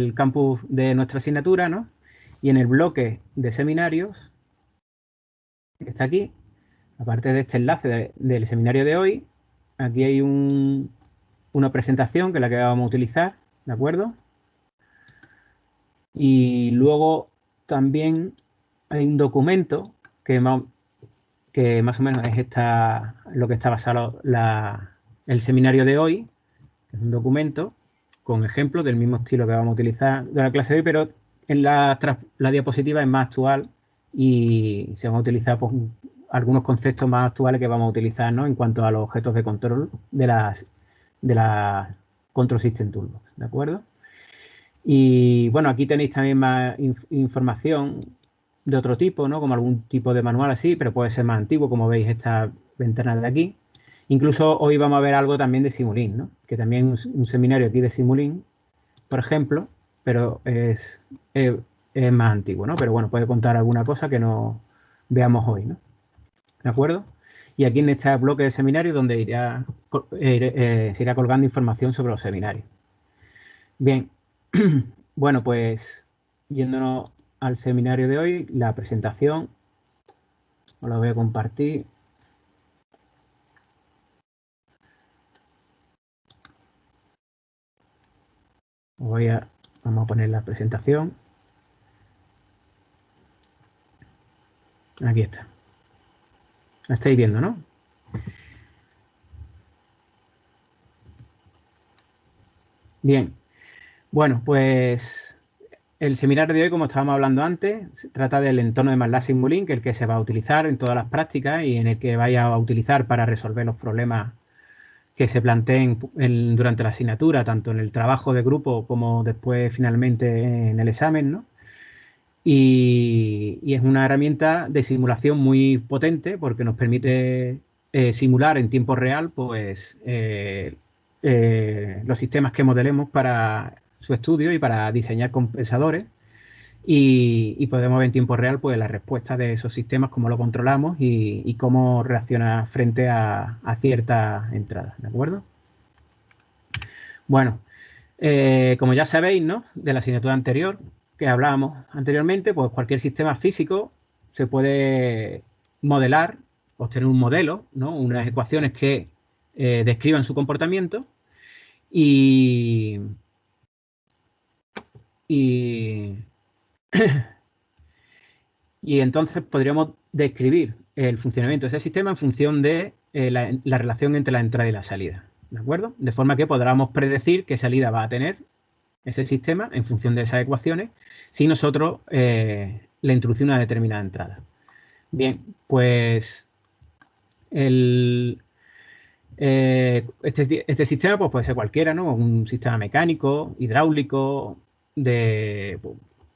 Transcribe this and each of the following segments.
el campus de nuestra asignatura, ¿no? Y en el bloque de seminarios, que está aquí, aparte de este enlace del seminario de hoy, aquí hay una presentación que es la que vamos a utilizar, ¿de acuerdo? Y luego también hay un documento que más o menos es lo que está basado el seminario de hoy, que es un documento con ejemplos del mismo estilo que vamos a utilizar de la clase de hoy, pero en la diapositiva es más actual y se van a utilizar pues, algunos conceptos más actuales que vamos a utilizar, ¿no? En cuanto a los objetos de control de las Control System Toolbox, ¿de acuerdo? Y bueno, aquí tenéis también más información de otro tipo, ¿no? Como algún tipo de manual así, pero puede ser más antiguo, como veis estas ventanas de aquí. Incluso hoy vamos a ver algo también de Simulink, ¿no? Que también es un seminario aquí de Simulink, por ejemplo, pero es más antiguo, ¿no? Pero bueno, puede contar alguna cosa que no veamos hoy, ¿no? ¿De acuerdo? Y aquí en este bloque de seminario donde se irá colgando información sobre los seminarios. Bien, bueno, pues yéndonos al seminario de hoy, la presentación, os la voy a compartir. Vamos a poner la presentación. Aquí está. La estáis viendo, ¿no? Bien, bueno, pues el seminario de hoy, como estábamos hablando antes, se trata del entorno de MATLAB Simulink, el que se va a utilizar en todas las prácticas y en el que vaya a utilizar para resolver los problemas que se planteen durante la asignatura, tanto en el trabajo de grupo como después finalmente en el examen, ¿no? Y es una herramienta de simulación muy potente porque nos permite simular en tiempo real pues, los sistemas que modelemos para su estudio y para diseñar compensadores y podemos ver en tiempo real pues, la respuesta de esos sistemas, cómo lo controlamos y cómo reacciona frente a ciertas entradas, ¿de acuerdo? Bueno, como ya sabéis, ¿no? De la asignatura anterior que hablábamos anteriormente, pues cualquier sistema físico se puede modelar, obtener un modelo, ¿no? Unas ecuaciones que describan su comportamiento y, y, y entonces podríamos describir el funcionamiento de ese sistema en función de la relación entre la entrada y la salida, ¿de acuerdo? De forma que podamos predecir qué salida va a tener ese sistema en función de esas ecuaciones si nosotros le introducimos una determinada entrada. Bien, pues este sistema pues, puede ser cualquiera, ¿no? Un sistema mecánico, hidráulico, de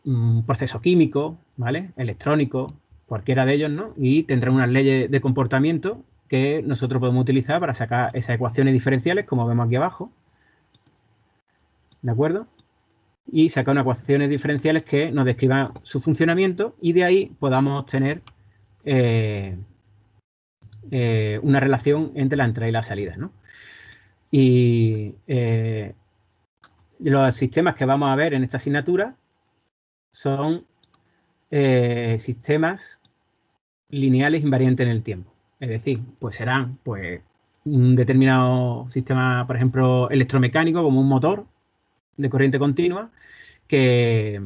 un proceso químico, ¿vale? Electrónico, cualquiera de ellos, ¿no? Y tendrá unas leyes de comportamiento que nosotros podemos utilizar para sacar esas ecuaciones diferenciales, como vemos aquí abajo, ¿de acuerdo? Y sacar unas ecuaciones diferenciales que nos describan su funcionamiento y de ahí podamos obtener una relación entre la entrada y la salida, ¿no? Y los sistemas que vamos a ver en esta asignatura son sistemas lineales invariantes en el tiempo. Es decir, pues serán pues, un determinado sistema, por ejemplo, electromecánico, como un motor de corriente continua, que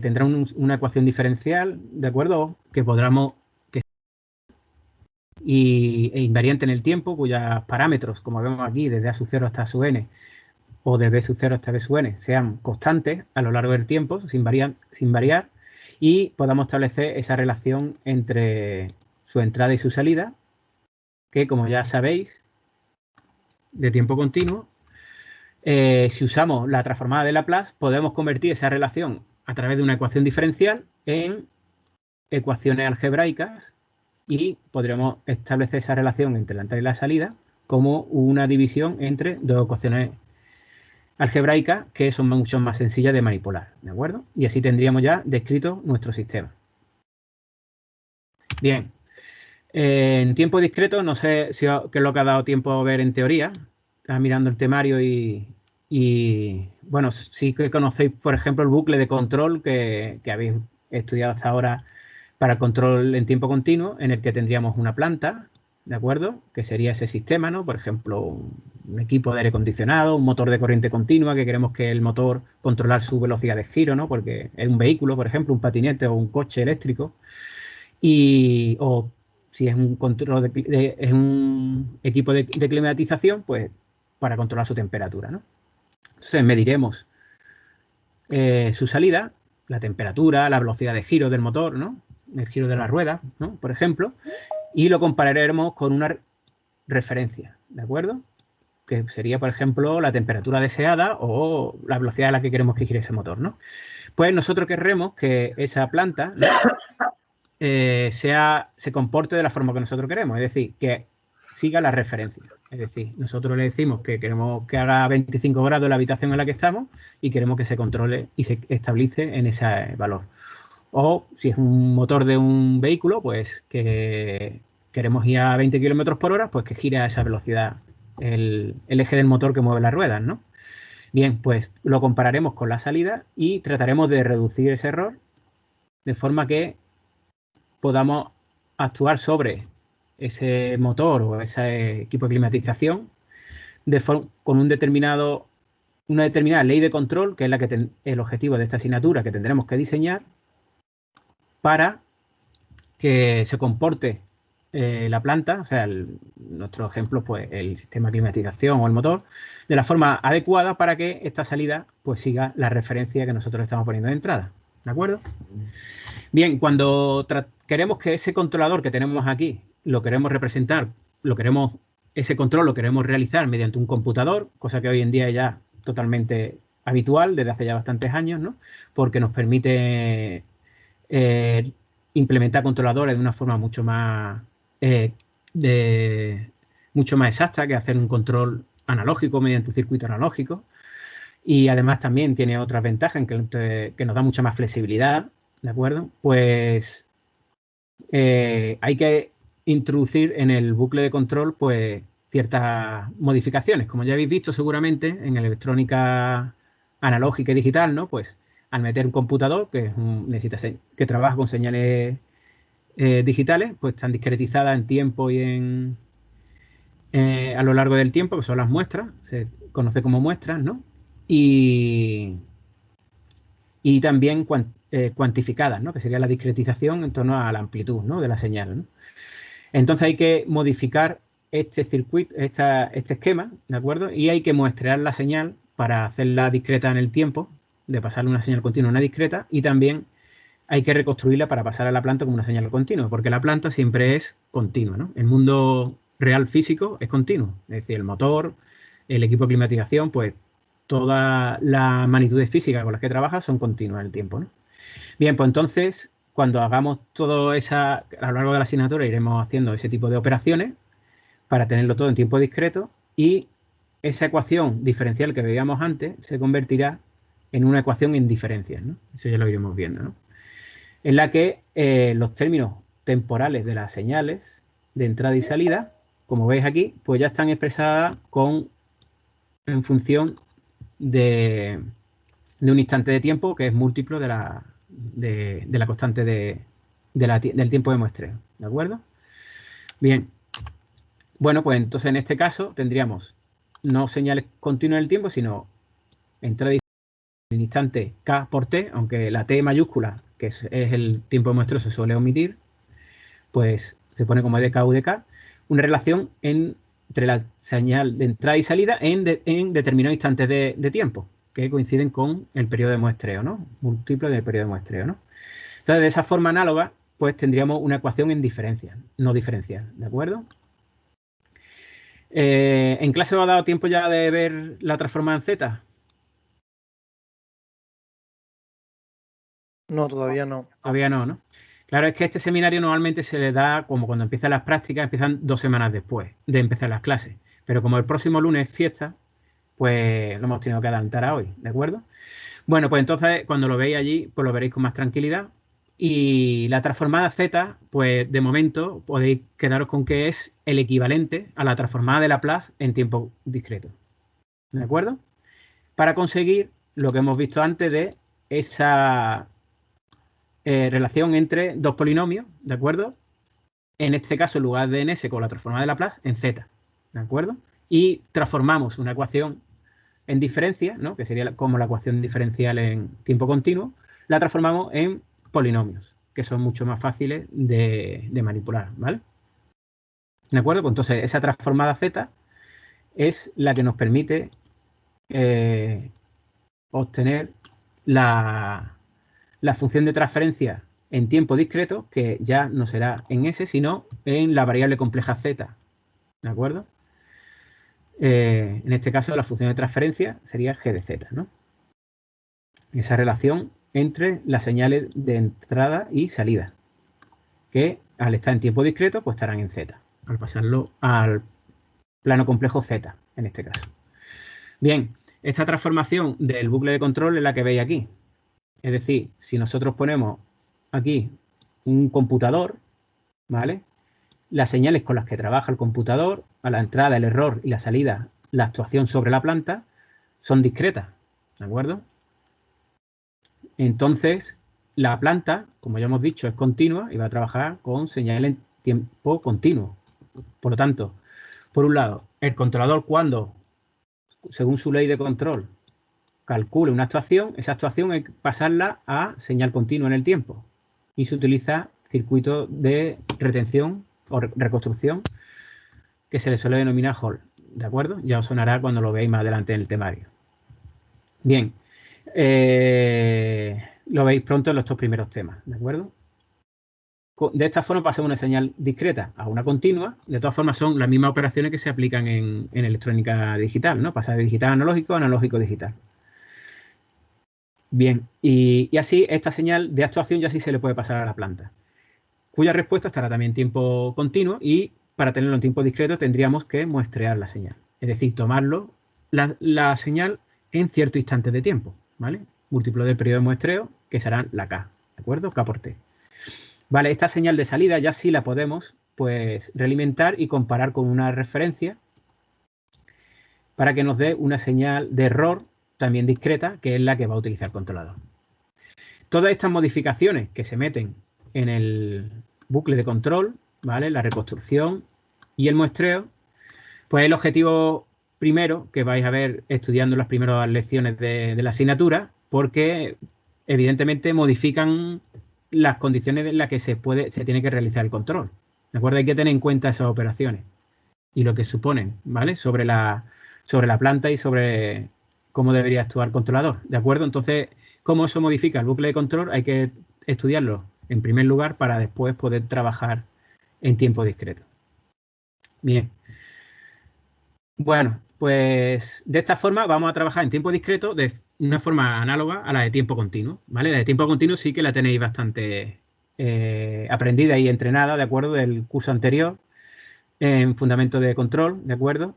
tendrá una ecuación diferencial, ¿de acuerdo? Que podamos e invariante en el tiempo, cuyos parámetros, como vemos aquí, desde A sub 0 hasta A sub n, o de B sub 0 hasta B sub n, sean constantes a lo largo del tiempo, sin variar, y podamos establecer esa relación entre su entrada y su salida, que como ya sabéis, de tiempo continuo, si usamos la transformada de Laplace, podemos convertir esa relación a través de una ecuación diferencial en ecuaciones algebraicas y podríamos establecer esa relación entre la entrada y la salida como una división entre dos ecuaciones algebraicas que son mucho más sencillas de manipular, ¿de acuerdo? Y así tendríamos ya descrito nuestro sistema. Bien, en tiempo discreto, no sé qué es lo que ha dado tiempo a ver en teoría. estaba mirando el temario y, bueno, sí que conocéis, por ejemplo, el bucle de control que habéis estudiado hasta ahora para control en tiempo continuo, en el que tendríamos una planta, ¿de acuerdo? Que sería ese sistema, ¿no? Por ejemplo, un equipo de aire acondicionado, un motor de corriente continua, que queremos que el motor controlar su velocidad de giro, ¿no? Porque es un vehículo, por ejemplo, un patinete o un coche eléctrico. O si es un control es un equipo de climatización, pues para controlar su temperatura, ¿no? Entonces mediremos su salida, la temperatura, la velocidad de giro del motor, ¿no? El giro de la rueda, ¿no? Por ejemplo, y lo compararemos con una referencia, ¿de acuerdo? Que sería, por ejemplo, la temperatura deseada o la velocidad a la que queremos que gire ese motor, ¿no? Pues nosotros querremos que esa planta, ¿no? se comporte de la forma que nosotros queremos, es decir, que siga la referencia. Es decir, nosotros le decimos que queremos que haga 25 grados la habitación en la que estamos y queremos que se controle y se estabilice en ese valor. O si es un motor de un vehículo, pues que queremos ir a 20 kilómetros por hora, pues que gire a esa velocidad el eje del motor que mueve las ruedas, ¿no? Bien, pues lo compararemos con la salida y trataremos de reducir ese error de forma que podamos actuar sobre ese motor o ese equipo de climatización con una determinada ley de control, que es el objetivo de esta asignatura que tendremos que diseñar para que se comporte la planta, o sea, nuestro ejemplo, pues el sistema de climatización o el motor, de la forma adecuada para que esta salida pues siga la referencia que nosotros estamos poniendo de entrada. ¿De acuerdo? Bien, cuando queremos que ese controlador que tenemos aquí lo queremos representar, ese control lo queremos realizar mediante un computador, cosa que hoy en día es ya totalmente habitual desde hace ya bastantes años, ¿no? Porque nos permite implementar controladores de una forma mucho más exacta que hacer un control analógico mediante un circuito analógico. Y además también tiene otras ventajas en que nos da mucha más flexibilidad, ¿de acuerdo? Pues hay que introducir en el bucle de control pues ciertas modificaciones. Como ya habéis visto seguramente en electrónica analógica y digital, ¿no? Pues al meter un computador que trabaja con señales digitales, pues están discretizadas en tiempo y a lo largo del tiempo, que son las muestras, se conoce como muestras, ¿no? Y también cuantificadas, ¿no? Que sería la discretización en torno a la amplitud, ¿no? De la señal, ¿no? Entonces hay que modificar este circuito, este esquema, ¿de acuerdo? Y hay que muestrear la señal para hacerla discreta en el tiempo, de pasarle una señal continua a una discreta, y también hay que reconstruirla para pasar a la planta como una señal continua, porque la planta siempre es continua, ¿no? El mundo real físico es continuo, es decir, el motor, el equipo de climatización, pues todas las magnitudes físicas con las que trabaja son continuas en el tiempo, ¿no? Bien, pues entonces, cuando hagamos todo a lo largo de la asignatura iremos haciendo ese tipo de operaciones para tenerlo todo en tiempo discreto y esa ecuación diferencial que veíamos antes se convertirá en una ecuación en diferencias, ¿no? Eso ya lo iremos viendo, ¿no? En la que los términos temporales de las señales de entrada y salida, como veis aquí, pues ya están expresadas en función de un instante de tiempo que es múltiplo de la constante del tiempo de muestreo, ¿de acuerdo? Bien, bueno, pues entonces en este caso tendríamos no señales continuas en el tiempo, sino entrada y salida en el instante k por t, aunque la t mayúscula, que es el tiempo de muestreo, se suele omitir, pues se pone como dk u dk, una relación entre la señal de entrada y salida en determinados instantes de tiempo, que coinciden con el periodo de muestreo, ¿no? Múltiplo del periodo de muestreo, ¿no? Entonces, de esa forma análoga, pues tendríamos una ecuación en diferencias, no diferencial, ¿de acuerdo? ¿En clase os ha dado tiempo ya de ver la transformada en Z? No, todavía no. Todavía no, ¿no? Claro, es que este seminario normalmente se le da como cuando empiezan las prácticas, empiezan 2 semanas después de empezar las clases. Pero como el próximo lunes es fiesta, pues lo hemos tenido que adelantar a hoy, ¿de acuerdo? Bueno, pues entonces cuando lo veis allí, pues lo veréis con más tranquilidad. Y la transformada Z, pues de momento podéis quedaros con que es el equivalente a la transformada de Laplace en tiempo discreto. ¿De acuerdo? Para conseguir lo que hemos visto antes de esa relación entre dos polinomios, ¿de acuerdo? En este caso, en lugar de en S con la transformada de Laplace, en Z, ¿de acuerdo? Y transformamos una ecuación en diferencia, ¿no? Que sería como la ecuación diferencial en tiempo continuo, la transformamos en polinomios, que son mucho más fáciles de manipular, ¿vale? ¿De acuerdo? Pues entonces, esa transformada Z es la que nos permite obtener la función de transferencia en tiempo discreto, que ya no será en S, sino en la variable compleja Z, ¿de acuerdo? En este caso, la función de transferencia sería g de z, ¿no? Esa relación entre las señales de entrada y salida, que al estar en tiempo discreto, pues estarán en z, al pasarlo al plano complejo z, en este caso. Bien, esta transformación del bucle de control es la que veis aquí. Es decir, si nosotros ponemos aquí un computador, ¿vale? Las señales con las que trabaja el computador, a la entrada, el error y la salida, la actuación sobre la planta, son discretas, ¿de acuerdo? Entonces, la planta, como ya hemos dicho, es continua y va a trabajar con señales en tiempo continuo. Por lo tanto, por un lado, el controlador cuando, según su ley de control, calcule una actuación, esa actuación hay que pasarla a señal continua en el tiempo. Y se utiliza circuito de retención o reconstrucción que se le suele denominar Hall, ¿de acuerdo? Ya os sonará cuando lo veáis más adelante en el temario. Bien, lo veis pronto en los dos primeros temas, ¿de acuerdo? De esta forma pasamos una señal discreta a una continua. De todas formas, son las mismas operaciones que se aplican en electrónica digital, ¿no? Pasar de digital a analógico, analógico a digital. Bien, y así esta señal de actuación ya sí se le puede pasar a la planta, cuya respuesta estará también en tiempo continuo, y para tenerlo en tiempo discreto tendríamos que muestrear la señal, es decir, tomarlo la señal en cierto instante de tiempo, ¿vale? Múltiplo del periodo de muestreo, que será la K, ¿de acuerdo? K por T. Vale, esta señal de salida ya sí la podemos, pues, realimentar y comparar con una referencia para que nos dé una señal de error también discreta, que es la que va a utilizar el controlador. Todas estas modificaciones que se meten en el bucle de control, ¿vale? La reconstrucción y el muestreo, pues el objetivo primero que vais a ver estudiando las primeras lecciones de la asignatura, porque evidentemente modifican las condiciones en las que se tiene que realizar el control. ¿De acuerdo? Hay que tener en cuenta esas operaciones y lo que suponen, ¿vale? Sobre la planta y sobre cómo debería actuar el controlador, ¿de acuerdo? Entonces, cómo eso modifica el bucle de control hay que estudiarlo en primer lugar para después poder trabajar en tiempo discreto. Bien. Bueno, pues de esta forma vamos a trabajar en tiempo discreto de una forma análoga a la de tiempo continuo, ¿vale? La de tiempo continuo sí que la tenéis bastante aprendida y entrenada, ¿de acuerdo? Del curso anterior en fundamento de control, ¿de acuerdo?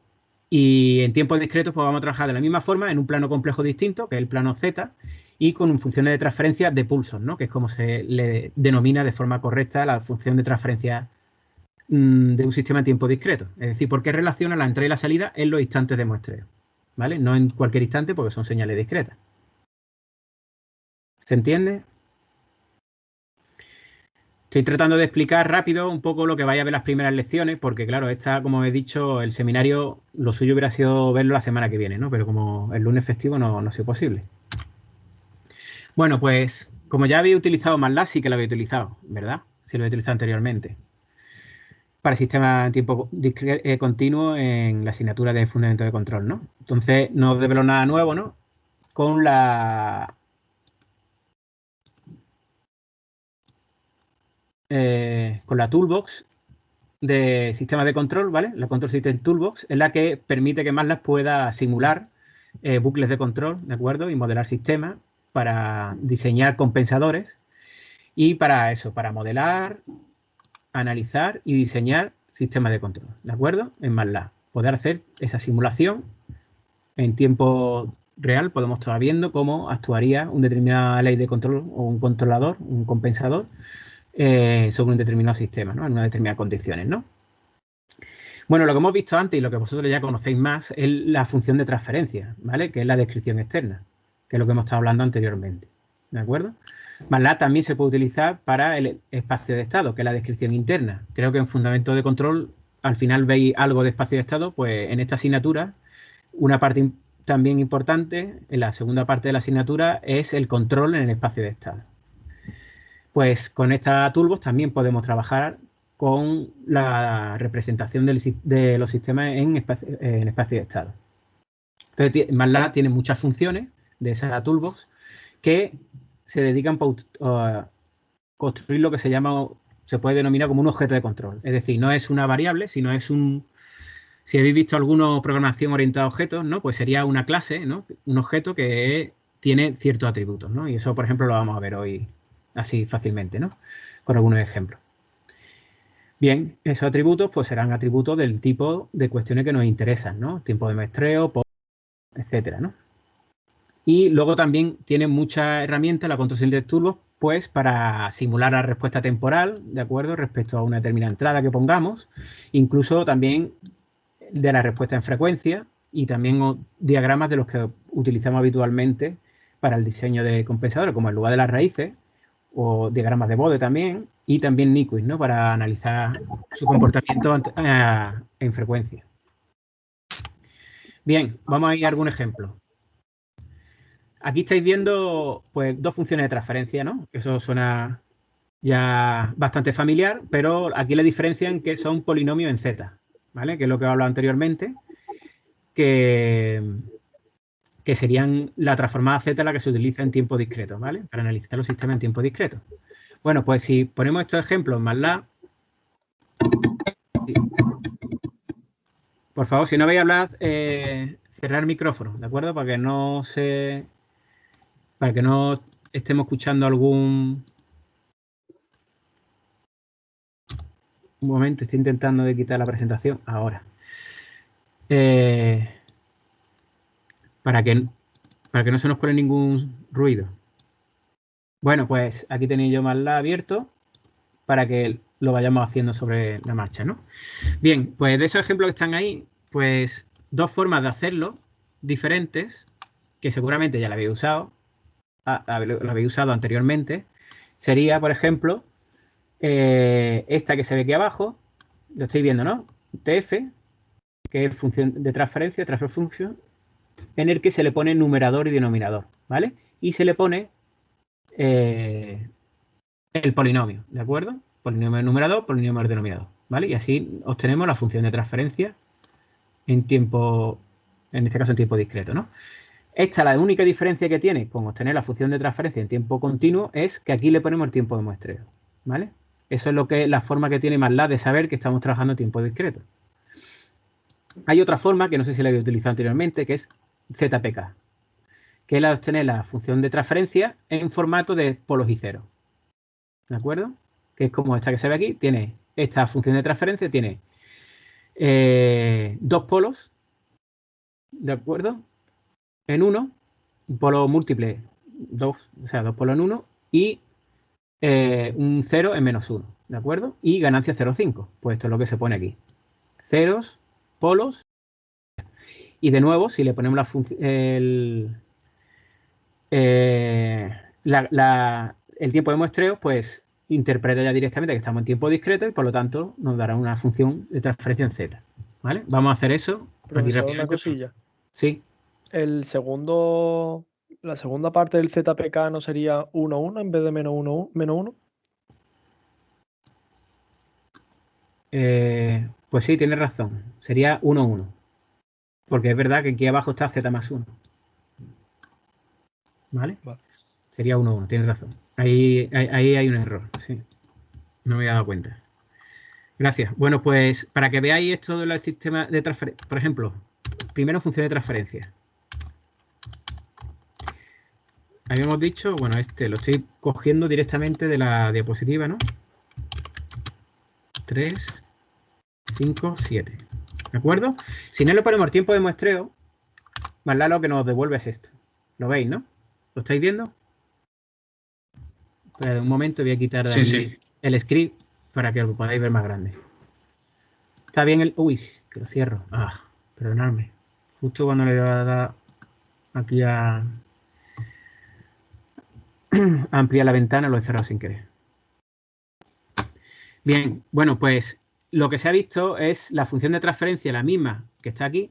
Y en tiempos discretos pues vamos a trabajar de la misma forma en un plano complejo distinto, que es el plano Z, y con funciones de transferencia de pulsos, ¿no? Que es como se le denomina de forma correcta la función de transferencia de un sistema en tiempo discreto. Es decir, porque relaciona la entrada y la salida en los instantes de muestreo, ¿vale? No en cualquier instante porque son señales discretas. ¿Se entiende? Estoy tratando de explicar rápido un poco lo que vaya a ver las primeras lecciones, porque claro, esta, como he dicho, el seminario, lo suyo hubiera sido verlo la semana que viene, ¿no? Pero como el lunes festivo no ha sido posible. Bueno, pues como ya había utilizado MATLAB, sí que lo había utilizado, ¿verdad? Sí lo he utilizado anteriormente. Para sistemas en tiempo continuo en la asignatura de fundamento de control, ¿no? Entonces no os develo nada nuevo, ¿no? Con la toolbox de sistemas de control, ¿vale? La Control System Toolbox es la que permite que MATLAB pueda simular bucles de control, ¿de acuerdo? Y modelar sistemas para diseñar compensadores y para eso, para modelar, analizar y diseñar sistemas de control, ¿de acuerdo? En MATLAB. Poder hacer esa simulación en tiempo real, podemos estar viendo cómo actuaría una determinada ley de control o un controlador, un compensador, sobre un determinado sistema, ¿no? En unas determinadas condiciones, ¿no? Bueno, lo que hemos visto antes y lo que vosotros ya conocéis más es la función de transferencia, ¿vale? Que es la descripción externa, que es lo que hemos estado hablando anteriormente, ¿de acuerdo? MATLAB también se puede utilizar para el espacio de estado, que es la descripción interna. Creo que en fundamento de control, al final veis algo de espacio de estado, pues en esta asignatura, una parte también importante, en la segunda parte de la asignatura, es el control en el espacio de estado. Pues con esta toolbox también podemos trabajar con la representación de los sistemas en espacio de estado. Entonces, MATLAB tiene muchas funciones de esa toolbox que se dedican a construir lo que se puede denominar como un objeto de control. Es decir, no es una variable, sino es un... Si habéis visto alguna programación orientada a objetos, ¿no? Pues sería una clase, ¿no? Un objeto que tiene ciertos atributos, ¿no? Y eso, por ejemplo, lo vamos a ver hoy así fácilmente, ¿no? Con algunos ejemplos. Bien, esos atributos pues serán atributos del tipo de cuestiones que nos interesan, ¿no? Tiempo de muestreo, etcétera, ¿no? Y luego también tiene muchas herramientas la Control Select Toolbox, pues para simular la respuesta temporal, ¿de acuerdo? Respecto a una determinada entrada que pongamos, incluso también de la respuesta en frecuencia y también diagramas de los que utilizamos habitualmente para el diseño de compensadores, como el lugar de las raíces, o diagramas de Bode también, y también Nyquist, ¿no? Para analizar su comportamiento en frecuencia. Bien, vamos a ir a algún ejemplo. Aquí estáis viendo pues dos funciones de transferencia, ¿no? Eso suena ya bastante familiar, pero aquí le diferencian que son polinomios en Z, ¿vale? Que es lo que he hablado anteriormente, que serían la transformada Z la que se utiliza en tiempo discreto, ¿vale? Para analizar los sistemas en tiempo discreto. Bueno, pues si ponemos estos ejemplos en MATLAB, por favor, si no vais a hablar, cerrar el micrófono, ¿de acuerdo? Para que no estemos escuchando algún... Un momento, estoy intentando de quitar la presentación ahora. Para que no se nos cuele ningún ruido. Bueno, pues aquí tenéis yo MATLAB abierto para que lo vayamos haciendo sobre la marcha, ¿no? Bien, pues de esos ejemplos que están ahí, pues dos formas de hacerlo diferentes, que seguramente ya lo habéis usado, anteriormente, sería, por ejemplo, esta que se ve aquí abajo, lo estáis viendo, ¿no? TF, que es función de transferencia, transfer function, en el que se le pone numerador y denominador, ¿vale? Y se le pone el polinomio, ¿de acuerdo? Polinomio numerador, polinomio denominador, ¿vale? Y así obtenemos la función de transferencia en tiempo, en este caso en tiempo discreto, ¿no? Esta, la única diferencia que tiene con obtener la función de transferencia en tiempo continuo es que aquí le ponemos el tiempo de muestreo, ¿vale? Eso es la forma que tiene MATLAB de saber que estamos trabajando en tiempo discreto. Hay otra forma, que no sé si la he utilizado anteriormente, que es ZPK, que es la de obtener la función de transferencia en formato de polos y ceros, ¿de acuerdo? Que es como esta que se ve aquí, tiene esta función de transferencia, tiene dos polos, ¿de acuerdo? En uno, un polo múltiple, dos polos en uno, y un 0 en -1, ¿de acuerdo? Y ganancia 0,5. Pues esto es lo que se pone aquí. Ceros, polos, y de nuevo, si le ponemos el tiempo de muestreo, pues interpreta ya directamente que estamos en tiempo discreto y por lo tanto nos dará una función de transferencia en Z. ¿Vale? Vamos a hacer eso. Profesor, una cosilla. Sí. La segunda parte del ZPK no sería 1, 1 en vez de -1, menos 1. Pues sí, tienes razón. Sería 1, 1. Porque es verdad que aquí abajo está Z más 1. ¿Vale? Sería 1, 1, tienes razón. Ahí hay un error, sí. No me había dado cuenta. Gracias. Bueno, pues para que veáis esto del sistema de transferencia, por ejemplo, primero función de transferencia. Habíamos dicho, bueno, lo estoy cogiendo directamente de la diapositiva, ¿no? 3, 5, 7. ¿De acuerdo? Si no le ponemos tiempo de muestreo, MATLAB lo que nos devuelve es esto. ¿Lo veis, no? ¿Lo estáis viendo? Pues un momento voy a quitar de aquí el script para que lo podáis ver más grande. Está bien el... Uy, que lo cierro. Ah, perdonadme. Justo cuando le voy a dar aquí a ampliar la ventana, lo he cerrado sin querer. Bien, bueno, pues lo que se ha visto es la función de transferencia, la misma que está aquí,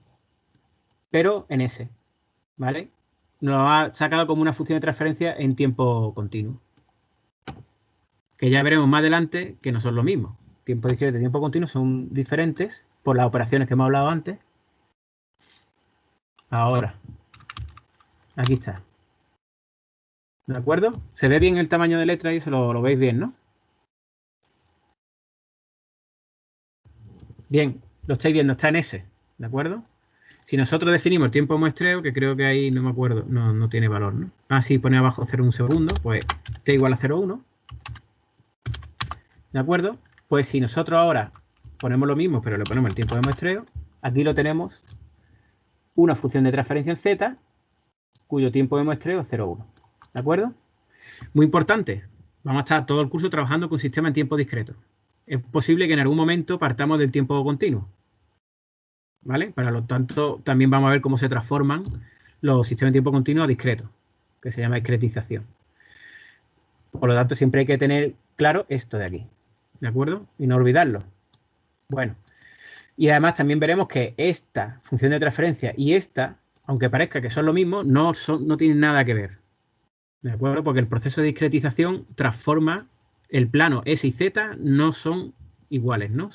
pero en S, ¿vale? Nos ha sacado como una función de transferencia en tiempo continuo. Que ya veremos más adelante que no son lo mismo. Tiempo discreto y tiempo continuo son diferentes por las operaciones que hemos hablado antes. Ahora, aquí está. ¿De acuerdo? Se ve bien el tamaño de letra y se lo veis bien, ¿no? Bien, lo estáis viendo, está en S, ¿de acuerdo? Si nosotros definimos el tiempo de muestreo, que creo que ahí no me acuerdo, no tiene valor, ¿no? Ah, sí, pone abajo 0,1 segundo, pues t igual a 0,1. ¿De acuerdo? Pues si nosotros ahora ponemos lo mismo, pero le ponemos el tiempo de muestreo, aquí lo tenemos una función de transferencia en z, cuyo tiempo de muestreo es 0,1. ¿De acuerdo? Muy importante, vamos a estar todo el curso trabajando con sistemas en tiempo discreto. Es posible que en algún momento partamos del tiempo continuo, ¿vale? Para lo tanto, también vamos a ver cómo se transforman los sistemas de tiempo continuo a discretos, que se llama discretización. Por lo tanto, siempre hay que tener claro esto de aquí, ¿de acuerdo? Y no olvidarlo. Bueno, y además también veremos que esta función de transferencia y esta, aunque parezca que son lo mismo, no tienen nada que ver, ¿de acuerdo? Porque el proceso de discretización transforma el plano S y Z, no son iguales, ¿no?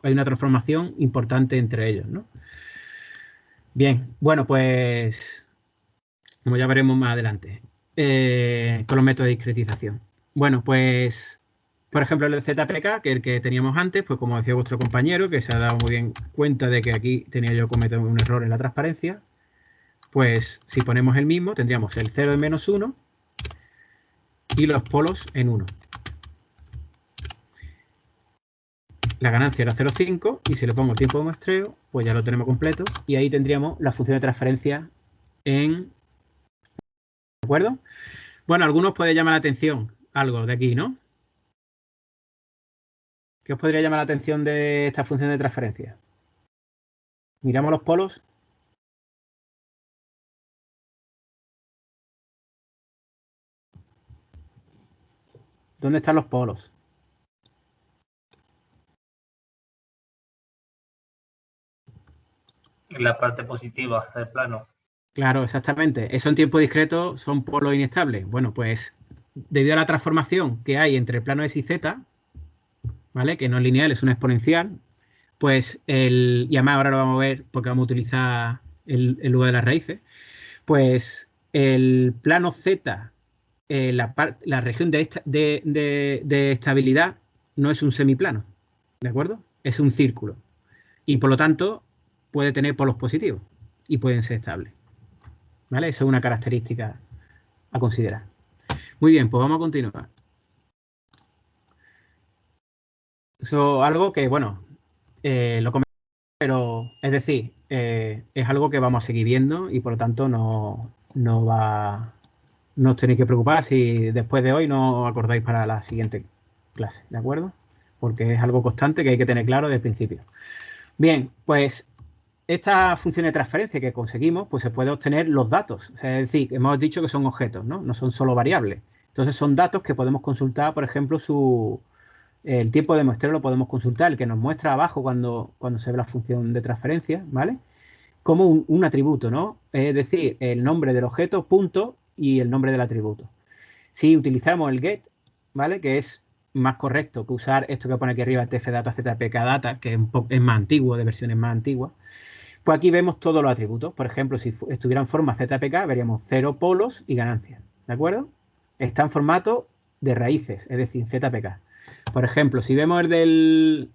Hay una transformación importante entre ellos, ¿no? Bien, bueno, pues como ya veremos más adelante con los métodos de discretización. Bueno, pues por ejemplo el ZPK, que es el que teníamos antes, pues como decía vuestro compañero, que se ha dado muy bien cuenta de que aquí tenía yo cometido un error en la transparencia, pues si ponemos el mismo, tendríamos el 0 en -1 y los polos en 1. La ganancia era 0,5 y si le pongo tiempo de muestreo, pues ya lo tenemos completo y ahí tendríamos la función de transferencia en... ¿De acuerdo? Bueno, a algunos puede llamar la atención algo de aquí, ¿no? ¿Qué os podría llamar la atención de esta función de transferencia? Miramos los polos. ¿Dónde están los polos? En la parte positiva del plano. Claro, exactamente. Eso en tiempo discreto son polos inestables. Bueno, pues debido a la transformación que hay entre el plano S y Z, ¿vale? Que no es lineal, es una exponencial, pues y además ahora lo vamos a ver porque vamos a utilizar el lugar de las raíces, pues el plano Z, la región de estabilidad no es un semiplano, ¿de acuerdo? Es un círculo y por lo tanto puede tener polos positivos y pueden ser estables, ¿vale? Eso es una característica a considerar. Muy bien, pues vamos a continuar. Eso algo que, bueno, lo comenté, pero es decir, es algo que vamos a seguir viendo y por lo tanto no os tenéis que preocupar si después de hoy no os acordáis para la siguiente clase, ¿de acuerdo? Porque es algo constante que hay que tener claro desde el principio. Bien, pues esta función de transferencia que conseguimos, pues se puede obtener los datos. O sea, es decir, hemos dicho que son objetos, ¿no? No son solo variables. Entonces son datos que podemos consultar, por ejemplo, el tiempo de muestreo lo podemos consultar, el que nos muestra abajo cuando se ve la función de transferencia, ¿vale? Como un atributo, ¿no? Es decir, el nombre del objeto, punto, y el nombre del atributo. Si utilizamos el get, ¿vale? Que es más correcto que usar esto que pone aquí arriba, tfdata, zpkdata, que es más antiguo, de versiones más antiguas, pues aquí vemos todos los atributos. Por ejemplo, si estuviera en forma zpk, veríamos 0 polos y ganancias, ¿de acuerdo? Está en formato de raíces, es decir, zpk. Por ejemplo, si vemos el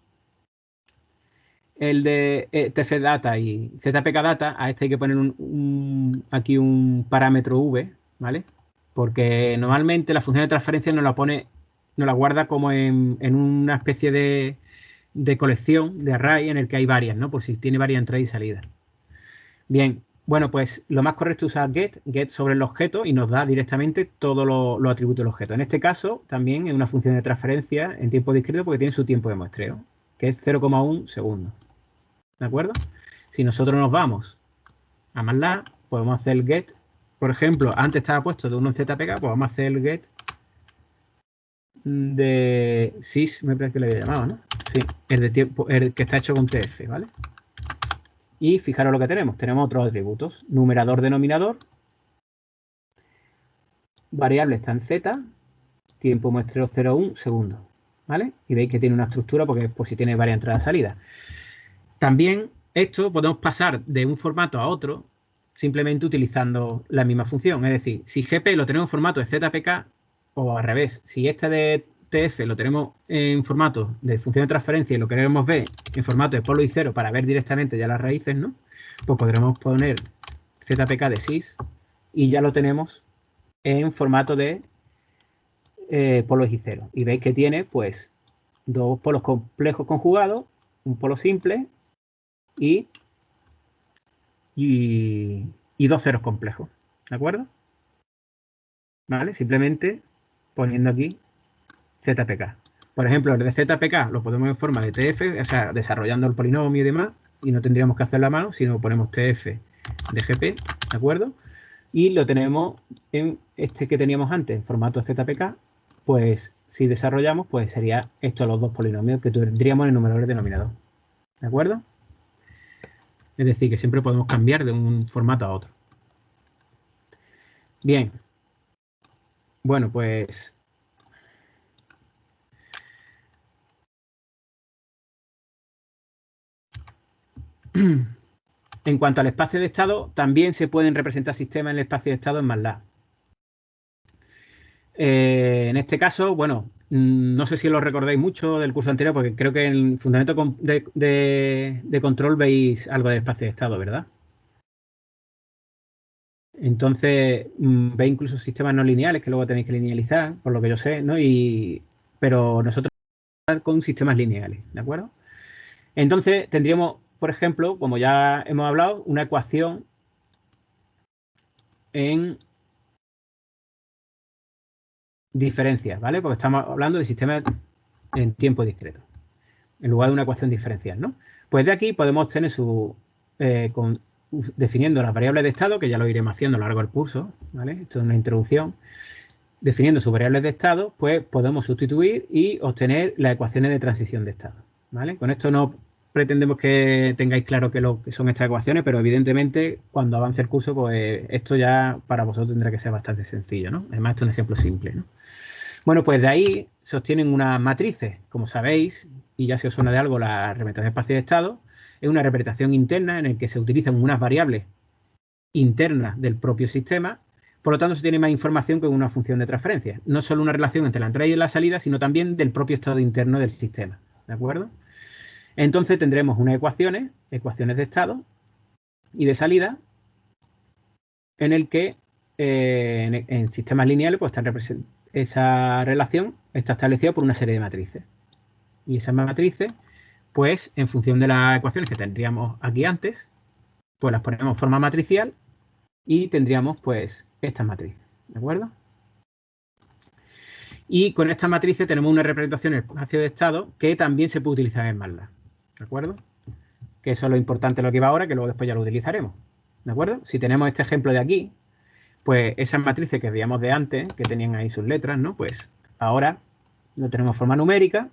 de tfdata y zpkdata, a este hay que poner aquí un parámetro v, ¿vale? Porque normalmente la función de transferencia nos la guarda como en una especie de colección, de array, en el que hay varias, ¿no? Por si tiene varias entradas y salidas. Bien, bueno, pues lo más correcto es usar get sobre el objeto y nos da directamente todos los atributos del objeto. En este caso, también es una función de transferencia en tiempo discreto porque tiene su tiempo de muestreo, que es 0,1 segundos. ¿De acuerdo? Si nosotros nos vamos a MATLAB, podemos hacer el get. Por ejemplo, antes estaba puesto de 1 en ZPK, pues vamos a hacer el get de sys, me parece que le había llamado, ¿no? Sí, el de tiempo, el que está hecho con TF, ¿vale? Y fijaros lo que tenemos. Tenemos otros atributos. Numerador, denominador. Variable está en Z. Tiempo muestreo 0,1 segundos. ¿Vale? Y veis que tiene una estructura porque por si tiene varias entradas y salidas. También esto podemos pasar de un formato a otro simplemente utilizando la misma función. Es decir, si GP lo tenemos en formato de ZPK o al revés, si este de TF lo tenemos en formato de función de transferencia y lo queremos ver en formato de polo y cero para ver directamente ya las raíces, ¿no? Pues podremos poner ZPK de sys y ya lo tenemos en formato de polos y cero. Y veis que tiene pues dos polos complejos conjugados, un polo simple y dos ceros complejos. ¿De acuerdo? ¿Vale? Simplemente poniendo aquí ZPK. Por ejemplo, el de ZPK lo ponemos en forma de TF, o sea, desarrollando el polinomio y demás, y no tendríamos que hacerlo a mano, sino ponemos TF de GP, ¿de acuerdo? Y lo tenemos en este que teníamos antes, en formato ZPK, pues si desarrollamos, pues sería estos los dos polinomios que tendríamos en el numerador y denominador. ¿De acuerdo? Es decir, que siempre podemos cambiar de un formato a otro. Bien. Bueno, pues en cuanto al espacio de estado, también se pueden representar sistemas en el espacio de estado en MATLAB. En este caso, bueno, no sé si lo recordáis mucho del curso anterior, porque creo que en el fundamento de control veis algo de espacio de estado, ¿verdad? Entonces, veis incluso sistemas no lineales que luego tenéis que linealizar, por lo que yo sé, ¿no? Pero nosotros con sistemas lineales, ¿de acuerdo? Entonces, tendríamos, por ejemplo, como ya hemos hablado, una ecuación en diferencias, ¿vale? Porque estamos hablando de sistemas en tiempo discreto, en lugar de una ecuación diferencial, ¿no? Pues de aquí podemos tener definiendo las variables de estado, que ya lo iremos haciendo a lo largo del curso, ¿vale? Esto es una introducción. Definiendo sus variables de estado, pues podemos sustituir y obtener las ecuaciones de transición de estado, ¿vale? Con esto no pretendemos que tengáis claro qué lo que son estas ecuaciones, pero evidentemente cuando avance el curso, pues esto ya para vosotros tendrá que ser bastante sencillo, ¿no? Además, esto es un ejemplo simple, ¿no? Bueno, pues de ahí se obtienen unas matrices, como sabéis, y ya si os suena de algo la representación de espacio de estado, es una representación interna en la que se utilizan unas variables internas del propio sistema, por lo tanto se tiene más información que una función de transferencia. No solo una relación entre la entrada y la salida, sino también del propio estado interno del sistema, ¿de acuerdo? Entonces tendremos unas ecuaciones de estado y de salida, en el que en sistemas lineales pues esa relación está establecida por una serie de matrices. Y esas matrices, pues en función de las ecuaciones que tendríamos aquí antes, pues las ponemos en forma matricial y tendríamos pues estas matrices, ¿de acuerdo? Y con estas matrices tenemos una representación en el espacio de estado que también se puede utilizar en MATLAB, ¿de acuerdo? Que eso es lo importante de lo que va ahora, que luego después ya lo utilizaremos, ¿de acuerdo? Si tenemos este ejemplo de aquí, pues esas matrices que veíamos de antes, que tenían ahí sus letras, ¿no? Pues ahora lo tenemos en forma numérica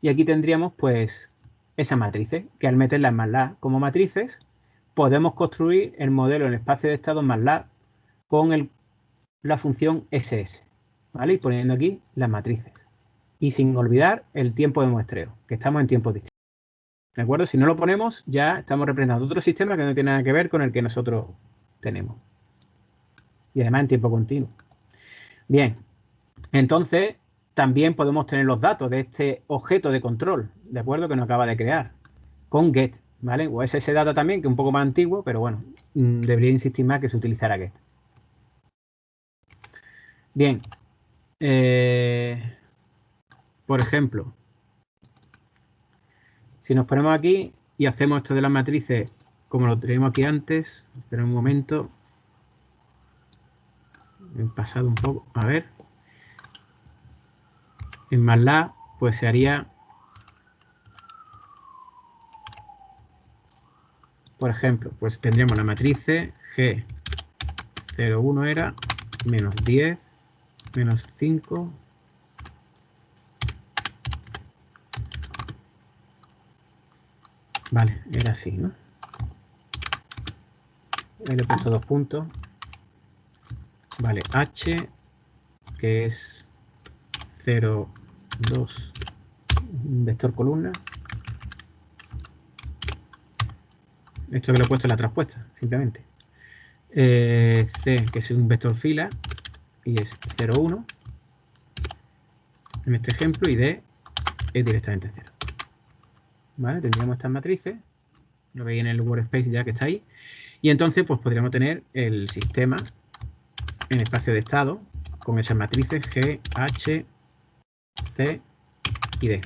y aquí tendríamos pues esas matrices, que al meterlas en MATLAB como matrices, podemos construir el modelo en el espacio de estado en MATLAB con la función SS, ¿vale? Y poniendo aquí las matrices. Y sin olvidar el tiempo de muestreo, que estamos en tiempo discreto. ¿De acuerdo? Si no lo ponemos, ya estamos representando otro sistema que no tiene nada que ver con el que nosotros tenemos. Y además en tiempo continuo. Bien, entonces también podemos tener los datos de este objeto de control, ¿de acuerdo? Que nos acaba de crear, con get, ¿vale? O SSData también, que es un poco más antiguo, pero bueno, debería insistir más que se utilizara get. Bien, por ejemplo, si nos ponemos aquí y hacemos esto de las matrices como lo teníamos aquí antes, espera un momento, he pasado un poco, a ver, en MATLAB pues se haría por ejemplo, pues tendríamos la matriz G01 era menos 10, menos 5, vale, era así, ¿no? Ahí le he puesto 2 puntos. Vale, H, que es 0, 2, vector columna. Esto que lo he puesto en la traspuesta, simplemente. C, que es un vector fila, y es 0, 1. En este ejemplo, y D es directamente 0. ¿Vale? Tendríamos estas matrices. Lo veis en el workspace ya que está ahí. Y entonces, pues podríamos tener el sistema en espacio de estado con esas matrices G, H, C y D.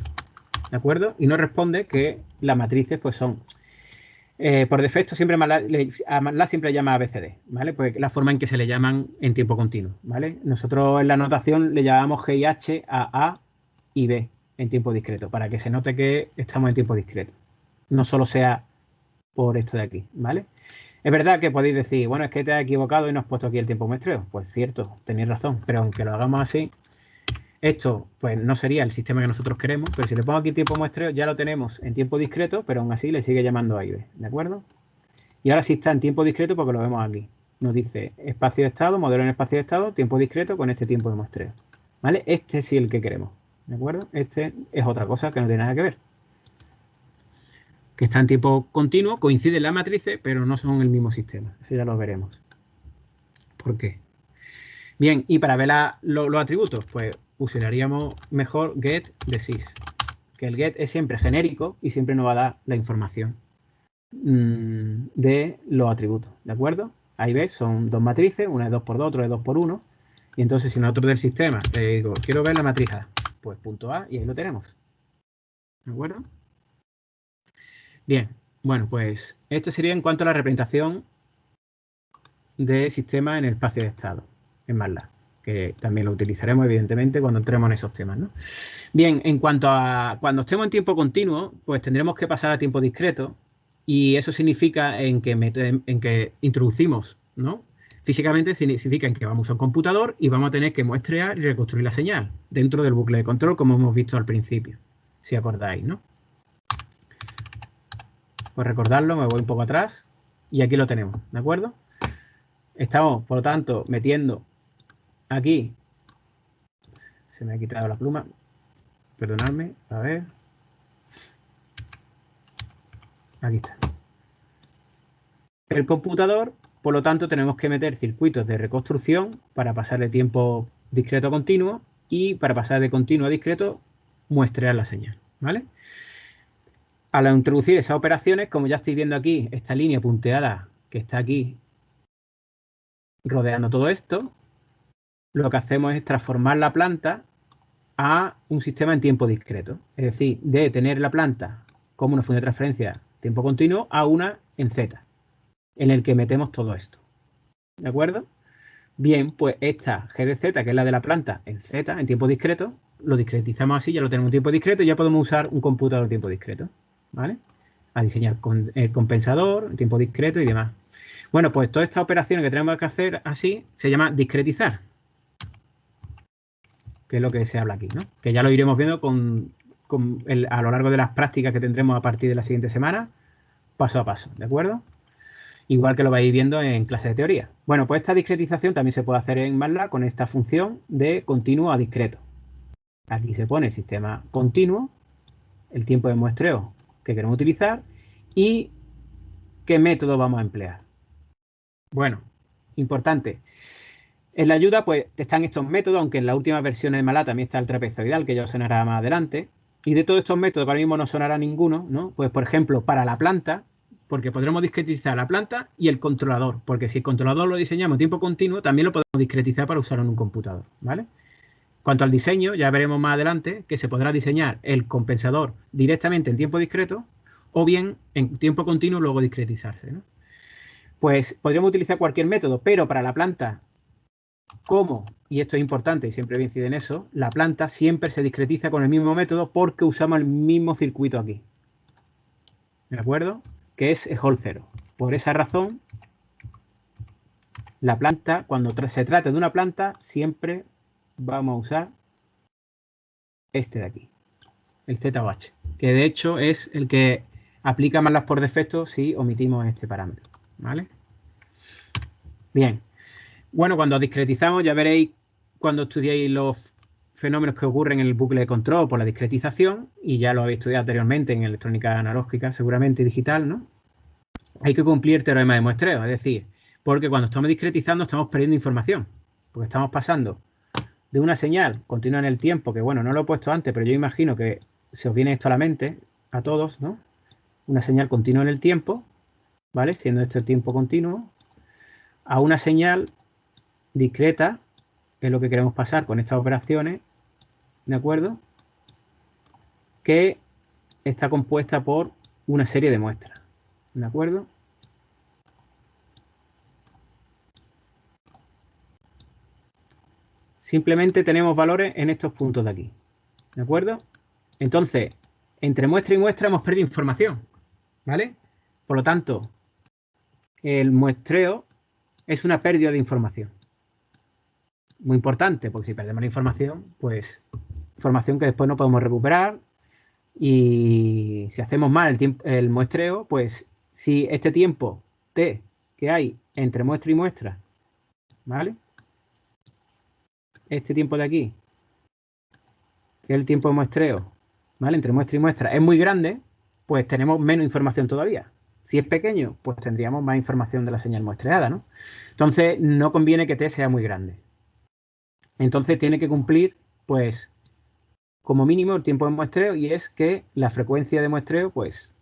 ¿De acuerdo? Y nos responde que las matrices pues son, por defecto, siempre a MATLAB siempre llama ABCD, ¿vale? Pues la forma en que se le llaman en tiempo continuo, ¿vale? Nosotros en la notación le llamamos G y H a A y B en tiempo discreto, para que se note que estamos en tiempo discreto. No solo sea por esto de aquí, ¿vale? Es verdad que podéis decir, bueno, es que te has equivocado y no has puesto aquí el tiempo muestreo. Pues cierto, tenéis razón, pero aunque lo hagamos así, esto pues no sería el sistema que nosotros queremos, pero si le pongo aquí tiempo muestreo ya lo tenemos en tiempo discreto, pero aún así le sigue llamando A y B, ¿de acuerdo? Y ahora sí está en tiempo discreto porque lo vemos aquí. Nos dice espacio de estado, modelo en espacio de estado, tiempo discreto con este tiempo de muestreo, ¿vale? Este sí es el que queremos, ¿de acuerdo? Este es otra cosa que no tiene nada que ver. Que está en tiempo continuo, coinciden las matrices, pero no son el mismo sistema. Eso ya lo veremos. ¿Por qué? Bien, y para ver los atributos, pues usaríamos mejor get de sys. Que el get es siempre genérico y siempre nos va a dar la información de los atributos, ¿de acuerdo? Ahí ves, son dos matrices, una es 2×2, otra es 2×1. Y entonces si nosotros del sistema le digo, quiero ver la matriz A, pues punto A y ahí lo tenemos. ¿De acuerdo? Bien, bueno, pues esto sería en cuanto a la representación de sistema en el espacio de estado, en MATLAB, que también lo utilizaremos evidentemente cuando entremos en esos temas, ¿no? Bien, en cuanto a cuando estemos en tiempo continuo, pues tendremos que pasar a tiempo discreto y eso significa en que introducimos, ¿no? Físicamente significa en que vamos a un computador y vamos a tener que muestrear y reconstruir la señal dentro del bucle de control, como hemos visto al principio, si acordáis, ¿no? Pues recordarlo, me voy un poco atrás y aquí lo tenemos, ¿de acuerdo? Estamos, por lo tanto, metiendo aquí, se me ha quitado la pluma, perdonadme, a ver, aquí está. El computador, por lo tanto, tenemos que meter circuitos de reconstrucción para pasar de tiempo discreto a continuo y para pasar de continuo a discreto, muestrear la señal, ¿vale? Al introducir esas operaciones, como ya estáis viendo aquí, esta línea punteada que está aquí rodeando todo esto, lo que hacemos es transformar la planta a un sistema en tiempo discreto. Es decir, de tener la planta como una función de transferencia tiempo continuo a una en Z, en el que metemos todo esto. ¿De acuerdo? Bien, pues esta G de Z, que es la de la planta en Z, en tiempo discreto, lo discretizamos así, ya lo tenemos en tiempo discreto y ya podemos usar un computador en tiempo discreto. ¿Vale? A diseñar el compensador en tiempo discreto y demás. Bueno, pues todas estas operaciones que tenemos que hacer así se llama discretizar, que es lo que se habla aquí, ¿no? Que ya lo iremos viendo a lo largo de las prácticas que tendremos a partir de la siguiente semana, paso a paso, ¿de acuerdo? Igual que lo vais viendo en clase de teoría. Bueno, pues esta discretización también se puede hacer en MATLAB con esta función de continuo a discreto. Aquí se pone el sistema continuo, el tiempo de muestreo que queremos utilizar y qué método vamos a emplear. Bueno, importante. En la ayuda, pues, están estos métodos, aunque en la última versión de MATLAB también está el trapezoidal, que ya os sonará más adelante. Y de todos estos métodos, que ahora mismo no sonará ninguno, ¿no? Pues, por ejemplo, para la planta, porque podremos discretizar la planta y el controlador, porque si el controlador lo diseñamos en tiempo continuo, también lo podemos discretizar para usarlo en un computador, ¿vale? Cuanto al diseño, ya veremos más adelante que se podrá diseñar el compensador directamente en tiempo discreto o bien en tiempo continuo luego discretizarse, ¿no? Pues podríamos utilizar cualquier método, pero para la planta, como, y esto es importante y siempre voy a incidir en eso, la planta siempre se discretiza con el mismo método porque usamos el mismo circuito aquí. ¿De acuerdo? Que es el Hall 0. Por esa razón, la planta, cuando se trate de una planta, siempre vamos a usar este de aquí, el ZOH, que de hecho es el que aplica MATLAB por defecto si omitimos este parámetro, ¿vale? Bien. Bueno, cuando discretizamos, ya veréis cuando estudiéis los fenómenos que ocurren en el bucle de control por la discretización, y ya lo habéis estudiado anteriormente en electrónica analógica, seguramente digital, ¿no? Hay que cumplir el teorema de muestreo, es decir, porque cuando estamos discretizando estamos perdiendo información, porque estamos pasando de una señal continua en el tiempo, que bueno, no lo he puesto antes, pero yo imagino que se os viene esto a la mente, a todos, ¿no? Una señal continua en el tiempo, ¿vale? Siendo este el tiempo continuo, a una señal discreta, que es lo que queremos pasar con estas operaciones, ¿de acuerdo? Que está compuesta por una serie de muestras, ¿de acuerdo? Simplemente tenemos valores en estos puntos de aquí, ¿de acuerdo? Entonces, entre muestra y muestra hemos perdido información, ¿vale? Por lo tanto, el muestreo es una pérdida de información. Muy importante, porque si perdemos la información, pues información que después no podemos recuperar, y si hacemos mal el muestreo, pues si este tiempo t que hay entre muestra y muestra, ¿vale? Este tiempo de aquí, que es el tiempo de muestreo, ¿vale? Entre muestra y muestra es muy grande, pues tenemos menos información todavía. Si es pequeño, pues tendríamos más información de la señal muestreada, ¿no? Entonces, no conviene que t sea muy grande. Entonces, tiene que cumplir, pues, como mínimo el tiempo de muestreo, y es que la frecuencia de muestreo, pues,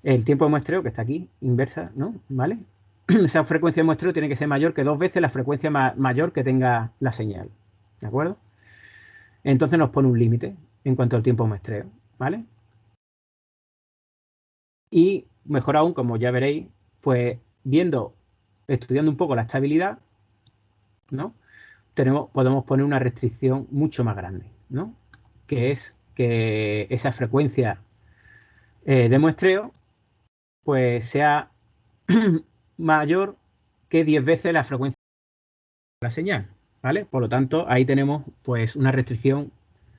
el tiempo de muestreo, que está aquí, inversa, ¿no? ¿Vale? Esa frecuencia de muestreo tiene que ser mayor que 2 veces la frecuencia mayor que tenga la señal, ¿de acuerdo? Entonces nos pone un límite en cuanto al tiempo de muestreo, ¿vale? Y mejor aún, como ya veréis, pues estudiando un poco la estabilidad, ¿no? Podemos poner una restricción mucho más grande, ¿no? Que es que esa frecuencia de muestreo pues sea mayor que 10 veces la frecuencia de la señal, ¿vale? Por lo tanto, ahí tenemos pues una restricción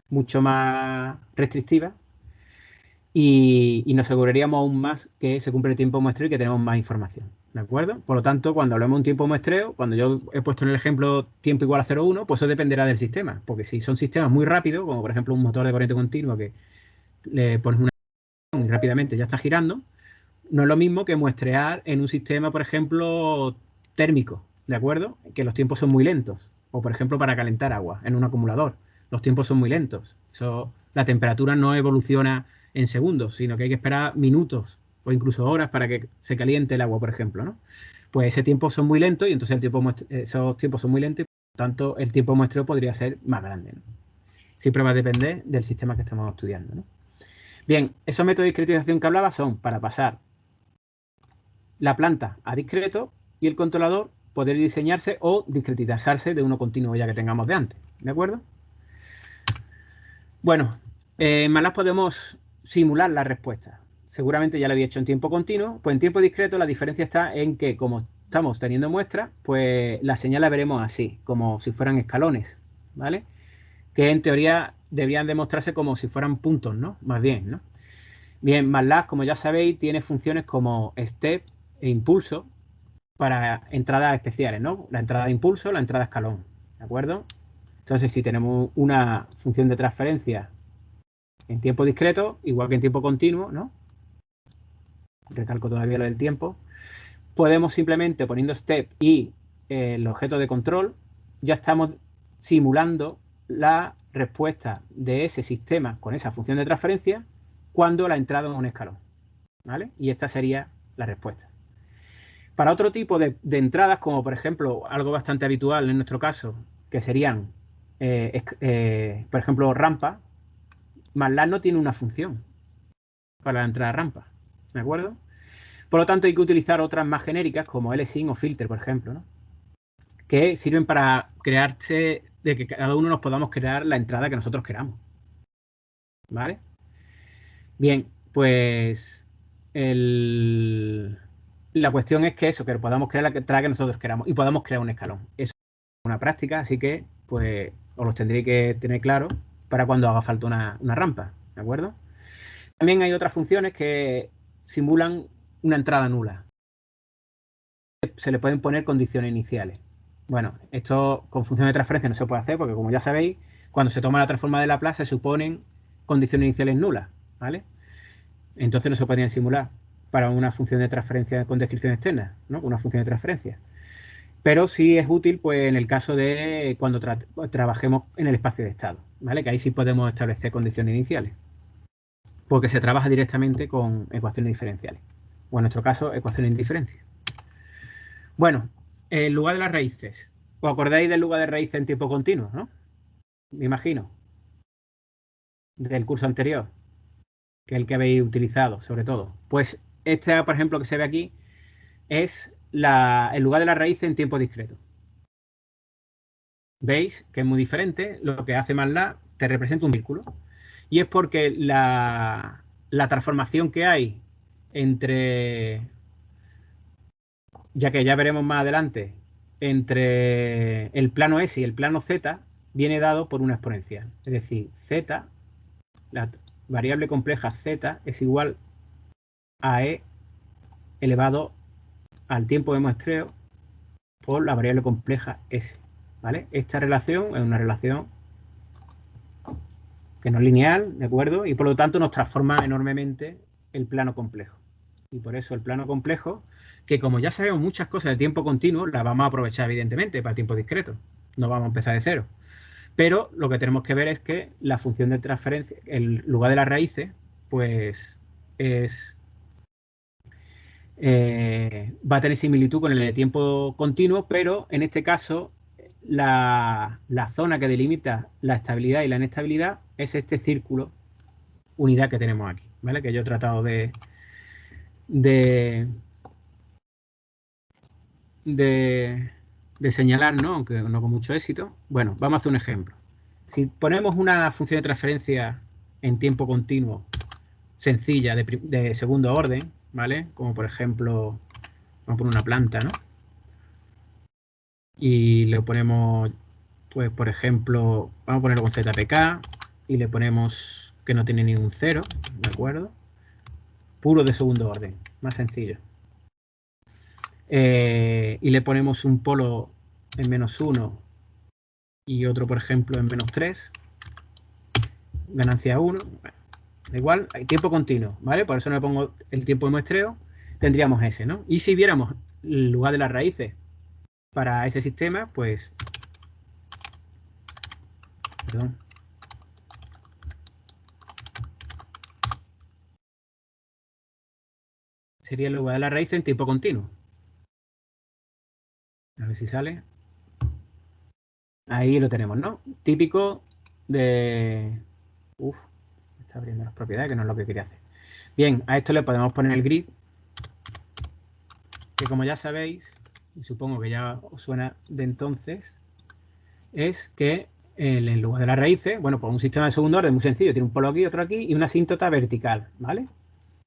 mucho más restrictiva, y nos aseguraríamos aún más que se cumple el tiempo de muestreo y que tenemos más información, ¿de acuerdo? Por lo tanto, cuando hablemos de un tiempo de muestreo, cuando yo he puesto en el ejemplo tiempo igual a 0,1, pues eso dependerá del sistema, porque si son sistemas muy rápidos, como por ejemplo un motor de corriente continua que le pones una y rápidamente ya está girando, no es lo mismo que muestrear en un sistema, por ejemplo, térmico, ¿de acuerdo? Que los tiempos son muy lentos. O, por ejemplo, para calentar agua en un acumulador. Los tiempos son muy lentos. La temperatura no evoluciona en segundos, sino que hay que esperar minutos o incluso horas para que se caliente el agua, por ejemplo, ¿no? Pues ese tiempo son muy lentos, y entonces esos tiempos son muy lentos, y por lo tanto el tiempo de muestreo podría ser más grande, ¿no? Siempre va a depender del sistema que estamos estudiando, ¿no? Bien, esos métodos de discretización que hablaba son para pasar la planta a discreto y el controlador poder diseñarse o discretizarse de uno continuo ya que tengamos de antes, ¿de acuerdo? Bueno, en MATLAB podemos simular la respuesta. Seguramente ya lo había hecho en tiempo continuo. Pues en tiempo discreto la diferencia está en que, como estamos teniendo muestras, pues la señal la veremos así, como si fueran escalones, ¿vale? Que en teoría deberían demostrarse como si fueran puntos, ¿no? Más bien, ¿no? Bien, MATLAB, como ya sabéis, tiene funciones como step e impulso para entradas especiales, ¿no? La entrada de impulso, la entrada de escalón, ¿de acuerdo? Entonces, si tenemos una función de transferencia en tiempo discreto, igual que en tiempo continuo, ¿no? Recalco todavía lo del tiempo. Podemos simplemente, poniendo step y el objeto de control, ya estamos simulando la respuesta de ese sistema con esa función de transferencia cuando la entrada es un escalón, ¿vale? Y esta sería la respuesta. Para otro tipo de entradas, como por ejemplo algo bastante habitual en nuestro caso, que serían, por ejemplo, rampa, MATLAB no tiene una función para la entrada de rampa, ¿de acuerdo? Por lo tanto, hay que utilizar otras más genéricas como LSIM o filter, por ejemplo, ¿no? Que sirven para crearse, de que cada uno nos podamos crear la entrada que nosotros queramos, ¿vale? Bien, pues la cuestión es que eso, que podamos crear la entrada que nosotros queramos y podamos crear un escalón. Eso es una práctica, así que pues os los tendréis que tener claro para cuando haga falta una rampa, ¿de acuerdo? También hay otras funciones que simulan una entrada nula. Se le pueden poner condiciones iniciales. Bueno, esto con función de transferencia no se puede hacer porque, como ya sabéis, cuando se toma la transforma de Laplace se suponen condiciones iniciales nulas, ¿vale? Entonces no se podrían simular para una función de transferencia con descripción externa, ¿no? Una función de transferencia. Pero sí es útil, pues, en el caso de cuando trabajemos en el espacio de estado, ¿vale? Que ahí sí podemos establecer condiciones iniciales, porque se trabaja directamente con ecuaciones diferenciales, o en nuestro caso, ecuaciones de indiferencia. Bueno, el lugar de las raíces. ¿Os acordáis del lugar de raíces en tiempo continuo, no? Me imagino. Del curso anterior, que es el que habéis utilizado, sobre todo. Pues este, por ejemplo, que se ve aquí, es el lugar de la raíz en tiempo discreto. ¿Veis? Que es muy diferente. Lo que hace MATLAB te representa un círculo. Y es porque la transformación que hay entre, ya que ya veremos más adelante, entre el plano S y el plano Z, viene dado por una exponencial. Es decir, Z, la variable compleja Z, es igual a E elevado al tiempo de muestreo por la variable compleja S. ¿Vale? Esta relación es una relación que no es lineal, ¿de acuerdo? Y por lo tanto nos transforma enormemente el plano complejo. Y por eso el plano complejo, que como ya sabemos muchas cosas de tiempo continuo, las vamos a aprovechar evidentemente para tiempo discreto. No vamos a empezar de cero. Pero lo que tenemos que ver es que la función de transferencia, el lugar de las raíces, pues va a tener similitud con el de tiempo continuo, pero en este caso la zona que delimita la estabilidad y la inestabilidad es este círculo unidad que tenemos aquí, ¿vale? Que yo he tratado de señalar, ¿no? Aunque no con mucho éxito. Bueno, vamos a hacer un ejemplo. Si ponemos una función de transferencia en tiempo continuo sencilla de segundo orden, ¿vale? Como por ejemplo, vamos a poner una planta, ¿no? Y le ponemos, pues por ejemplo, vamos a ponerlo con ZPK y le ponemos que no tiene ningún cero, ¿de acuerdo? Puro de segundo orden, más sencillo. Y le ponemos un polo en -1 y otro, por ejemplo, en -3, ganancia 1, bueno, da igual, hay tiempo continuo, ¿vale? Por eso no le pongo el tiempo de muestreo, tendríamos ese, ¿no? Y si viéramos el lugar de las raíces para ese sistema, pues, perdón, sería el lugar de la raíz en tiempo continuo. A ver si sale. Ahí lo tenemos, ¿no? Típico de... Uf, está abriendo las propiedades, que no es lo que quería hacer. Bien, a esto le podemos poner el grid, que como ya sabéis, y supongo que ya os suena de entonces, es que en lugar de las raíces, bueno, pues un sistema de segundo orden muy sencillo, tiene un polo aquí, otro aquí y una asíntota vertical, ¿vale?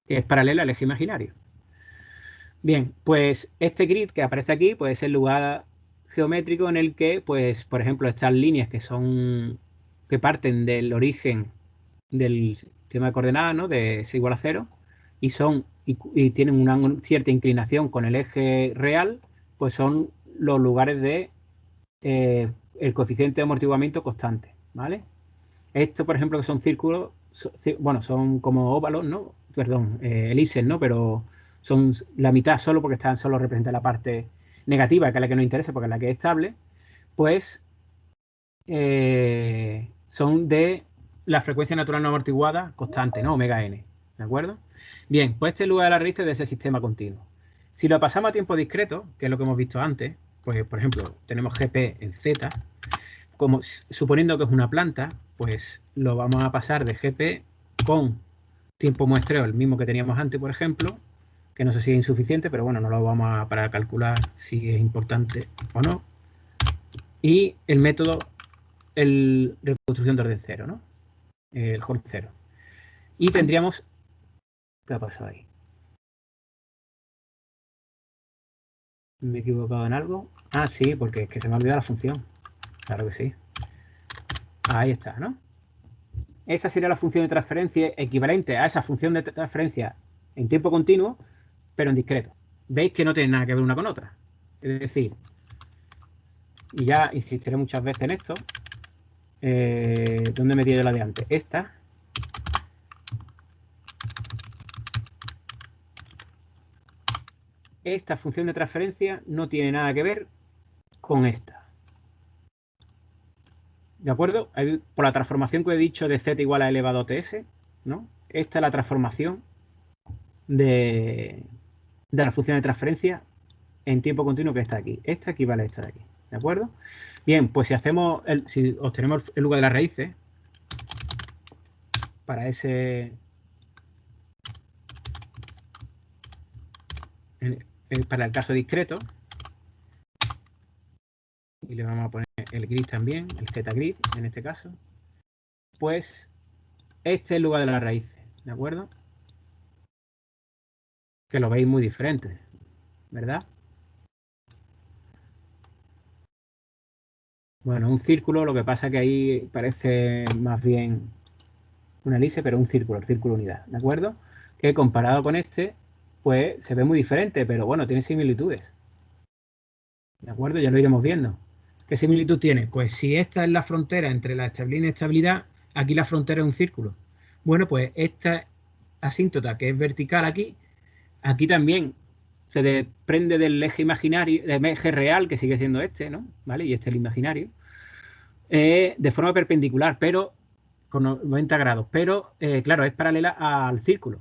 Que es paralela al eje imaginario. Bien, pues este grid que aparece aquí, pues es el lugar geométrico en el que, pues, por ejemplo, estas líneas que parten del origen del sistema de coordenadas, ¿no? De S igual a 0, y tienen una cierta inclinación con el eje real, pues son los lugares de el coeficiente de amortiguamiento constante, ¿vale? Esto, por ejemplo, que son círculos, bueno, son como óvalos, ¿no? Perdón, elipses, ¿no? Pero son la mitad solo porque solo representan la parte negativa, que es la que nos interesa, porque es la que es estable, pues son de la frecuencia natural no amortiguada constante, ¿no? Omega n, ¿de acuerdo? Bien, pues este es el lugar de la raíz de ese sistema continuo. Si lo pasamos a tiempo discreto, que es lo que hemos visto antes, pues por ejemplo, tenemos GP en Z, como suponiendo que es una planta, pues lo vamos a pasar de GP con tiempo muestreo, el mismo que teníamos antes, por ejemplo, que no sé si es insuficiente, pero bueno, no lo vamos a para calcular si es importante o no. Y el método, el reconstrucción de orden cero, ¿no? El Horn cero. Y tendríamos... ¿Qué ha pasado ahí? ¿Me he equivocado en algo? Ah, sí, porque es que se me ha olvidado la función. Claro que sí. Ahí está, ¿no? Esa sería la función de transferencia equivalente a esa función de transferencia en tiempo continuo, pero en discreto. Veis que no tiene nada que ver una con otra. Es decir, y ya insistiré muchas veces en esto. ¿Dónde metí yo la de antes? Esta. Esta función de transferencia no tiene nada que ver con esta. ¿De acuerdo? Por la transformación que he dicho de z igual a elevado a ts, ¿no? Esta es la transformación de la función de transferencia en tiempo continuo que está aquí. Esta equivale a esta de aquí. ¿De acuerdo? Bien, pues si obtenemos el lugar de las raíces para para el caso discreto, y le vamos a poner el grid también, el z-grid en este caso, pues este es el lugar de las raíces, ¿de acuerdo? Que lo veis muy diferente, ¿verdad? Bueno, un círculo, lo que pasa que ahí parece más bien una elipse, pero un círculo, el círculo unidad, ¿de acuerdo? Que comparado con este, pues se ve muy diferente, pero bueno, tiene similitudes. ¿De acuerdo? Ya lo iremos viendo. ¿Qué similitud tiene? Pues si esta es la frontera entre la estabilidad y inestabilidad, aquí la frontera es un círculo. Bueno, pues esta asíntota que es vertical aquí también se desprende del eje imaginario, del eje real, que sigue siendo este, ¿no? ¿Vale? Y este es el imaginario. De forma perpendicular, pero con 90 grados. Pero, claro, es paralela al círculo.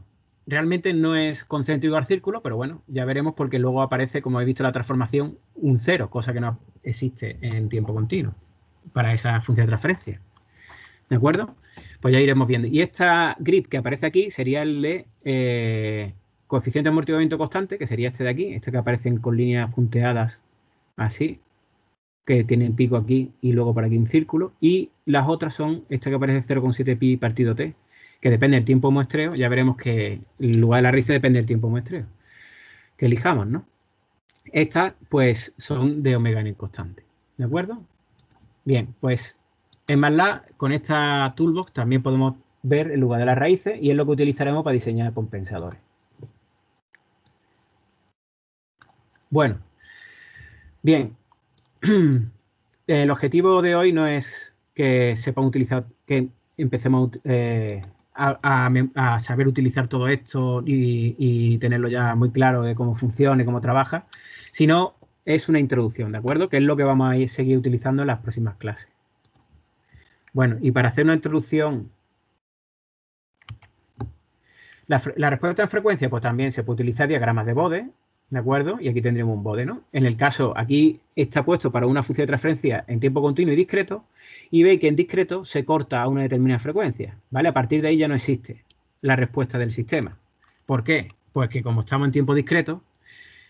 Realmente no es concéntrico al círculo, pero bueno, ya veremos porque luego aparece, como he visto la transformación, un cero, cosa que no existe en tiempo continuo para esa función de transferencia. ¿De acuerdo? Pues ya iremos viendo. Y esta grid que aparece aquí sería el de coeficiente de amortiguamiento constante, que sería este de aquí, este que aparecen con líneas punteadas así, que tiene el pico aquí y luego por aquí un círculo. Y las otras son esta que aparece 0,7 pi partido t, que depende del tiempo de muestreo. Ya veremos que el lugar de la raíz depende del tiempo de muestreo que elijamos, ¿no? Estas, pues, son de omega en el constante. ¿De acuerdo? Bien, pues en MATLAB, con esta toolbox también podemos ver el lugar de las raíces y es lo que utilizaremos para diseñar compensadores. Bueno, bien. El objetivo de hoy no es que sepan utilizar, que empecemos a saber utilizar todo esto y tenerlo ya muy claro de cómo funciona y cómo trabaja, sino es una introducción, ¿de acuerdo? Que es lo que vamos a seguir utilizando en las próximas clases. Bueno, y para hacer una introducción, la respuesta en frecuencia, pues también se puede utilizar diagramas de Bode, ¿de acuerdo? Y aquí tendremos un Bode, ¿no? En el caso, aquí está puesto para una función de transferencia en tiempo continuo y discreto, y veis que en discreto se corta a una determinada frecuencia, ¿vale? A partir de ahí ya no existe la respuesta del sistema. ¿Por qué? Pues que como estamos en tiempo discreto,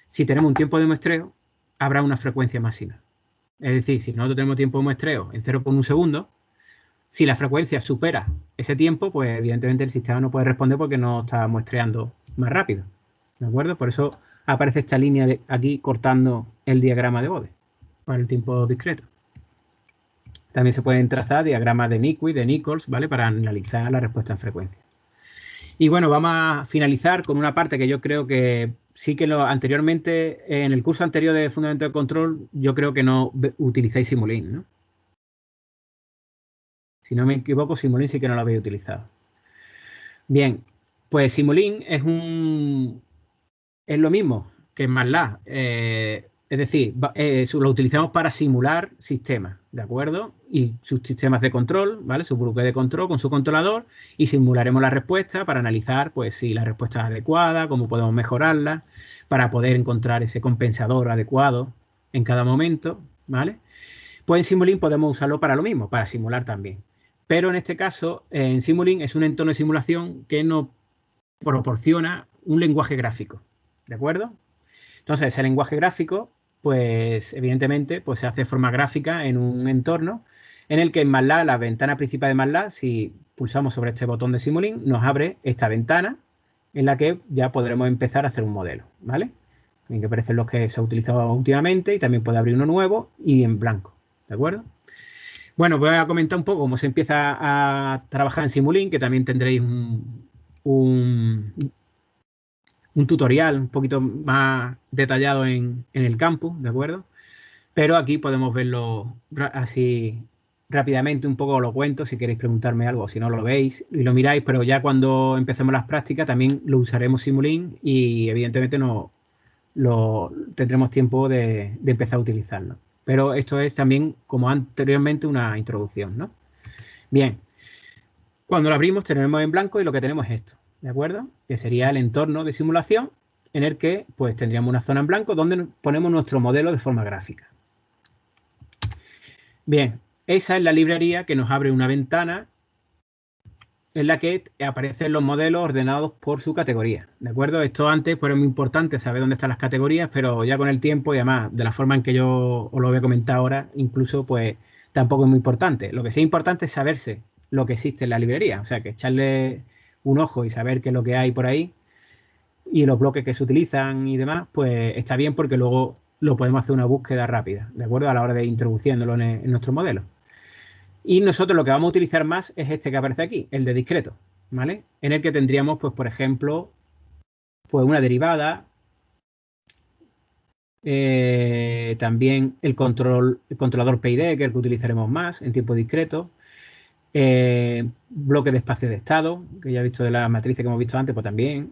si tenemos un tiempo de muestreo, habrá una frecuencia máxima. Es decir, si nosotros tenemos tiempo de muestreo en 0,1 segundo, si la frecuencia supera ese tiempo, pues evidentemente el sistema no puede responder porque no está muestreando más rápido. ¿De acuerdo? Por eso aparece esta línea de aquí cortando el diagrama de Bode para el tiempo discreto. También se pueden trazar diagramas de Nyquist, de Nichols, ¿vale? Para analizar la respuesta en frecuencia. Y bueno, vamos a finalizar con una parte que yo creo que sí que anteriormente, en el curso anterior de Fundamento de Control, yo creo que no utilizáis Simulink, ¿no? Si no me equivoco, Simulink sí que no lo habéis utilizado. Bien, pues Simulink es lo mismo que MATLAB. Es decir, lo utilizamos para simular sistemas, ¿de acuerdo? Y sus sistemas de control, ¿vale? Su bloque de control con su controlador y simularemos la respuesta para analizar, pues, si la respuesta es adecuada, cómo podemos mejorarla, para poder encontrar ese compensador adecuado en cada momento, ¿vale? Pues en Simulink podemos usarlo para lo mismo, para simular también. Pero en este caso, en Simulink es un entorno de simulación que nos proporciona un lenguaje gráfico, ¿de acuerdo? Entonces, ese lenguaje gráfico, pues evidentemente, pues se hace de forma gráfica en un entorno en el que en MATLAB, la ventana principal de MATLAB, si pulsamos sobre este botón de Simulink, nos abre esta ventana en la que ya podremos empezar a hacer un modelo, ¿vale? en que aparecen los que se han utilizado últimamente, y también puede abrir uno nuevo y en blanco, ¿de acuerdo? Bueno, voy a comentar un poco cómo se empieza a trabajar en Simulink, que también tendréis un tutorial un poquito más detallado en el campus, ¿de acuerdo? Pero aquí podemos verlo así rápidamente, un poco lo cuento, si queréis preguntarme algo, si no lo veis y lo miráis, pero ya cuando empecemos las prácticas también lo usaremos Simulink y evidentemente no tendremos tiempo de empezar a utilizarlo. Pero esto es también, como anteriormente, una introducción, ¿no? Bien, cuando lo abrimos tenemos en blanco y lo que tenemos es esto, ¿de acuerdo? Que sería el entorno de simulación en el que pues tendríamos una zona en blanco donde ponemos nuestro modelo de forma gráfica. Bien, esa es la librería que nos abre una ventana en la que aparecen los modelos ordenados por su categoría, ¿de acuerdo? Esto antes pues, era muy importante saber dónde están las categorías, pero ya con el tiempo y además de la forma en que yo os lo voy a comentar ahora, incluso pues tampoco es muy importante. Lo que sí es importante es saberse lo que existe en la librería, o sea, que echarle un ojo y saber qué es lo que hay por ahí y los bloques que se utilizan y demás, pues está bien porque luego lo podemos hacer una búsqueda rápida, ¿de acuerdo? A la hora de introduciéndolo en nuestro modelo. Y nosotros lo que vamos a utilizar más es este que aparece aquí, el de discreto, ¿vale? En el que tendríamos, pues, por ejemplo, pues una derivada, también el controlador PID, que es el que utilizaremos más en tiempo discreto, bloque de espacio de estado, que ya he visto de la matriz que hemos visto antes, pues también,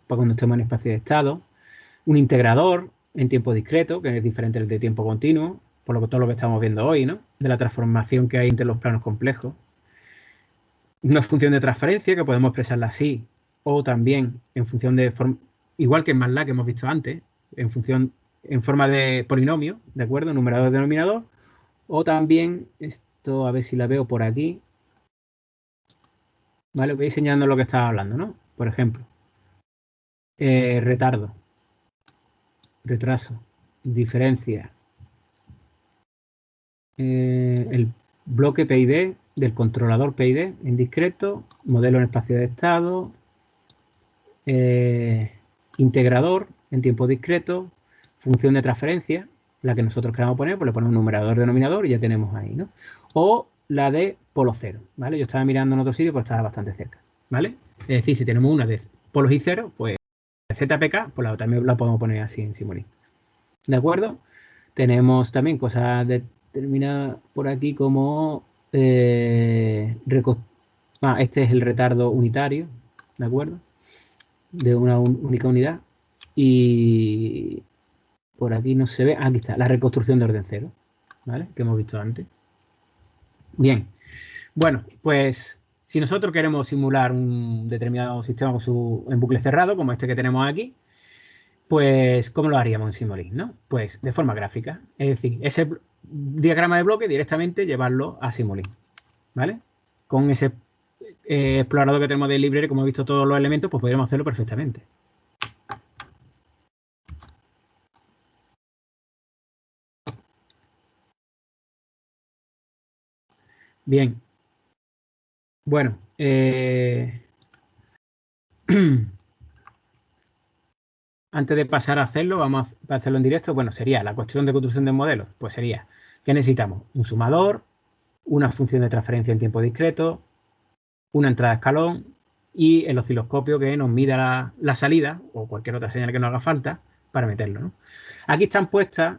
pues cuando estemos en espacio de estado, un integrador en tiempo discreto, que es diferente del de tiempo continuo, por lo que todo lo que estamos viendo hoy, ¿no? De la transformación que hay entre los planos complejos. Una función de transferencia que podemos expresarla así o también en función de igual que en MATLAB que hemos visto antes, en forma de polinomio, ¿de acuerdo? Numerador denominador, o también esto, a ver si la veo por aquí, ¿vale? Voy enseñando lo que estaba hablando, ¿no? Por ejemplo, retardo, retraso, diferencia, el bloque PID del controlador PID en discreto, modelo en espacio de estado, integrador en tiempo discreto, función de transferencia, la que nosotros queramos poner, pues le ponemos numerador, denominador y ya tenemos ahí, ¿no? O la de polo cero, ¿vale? Yo estaba mirando en otro sitio, pues estaba bastante cerca, ¿vale? Es decir, si tenemos una de polos y cero, pues ZPK, pues también la podemos poner así en Simulink. ¿De acuerdo? Tenemos también cosas determinadas por aquí como este es el retardo unitario, ¿de acuerdo? De una única unidad. Y por aquí no se ve. Aquí está, la reconstrucción de orden cero, ¿vale? Que hemos visto antes. Bien. Bueno, pues si nosotros queremos simular un determinado sistema en bucle cerrado, como este que tenemos aquí, pues ¿cómo lo haríamos en Simulink, no? Pues de forma gráfica. Es decir, ese diagrama de bloque directamente llevarlo a Simulink, ¿vale? Con ese explorador que tenemos de librero, como he visto todos los elementos, pues podríamos hacerlo perfectamente. Bien. Bueno, antes de pasar a hacerlo, vamos a hacerlo en directo. Bueno, sería la cuestión de construcción de modelos. Pues sería que necesitamos un sumador, una función de transferencia en tiempo discreto, una entrada a escalón y el osciloscopio que nos mida la salida o cualquier otra señal que nos haga falta para meterlo, ¿no? Aquí están puestas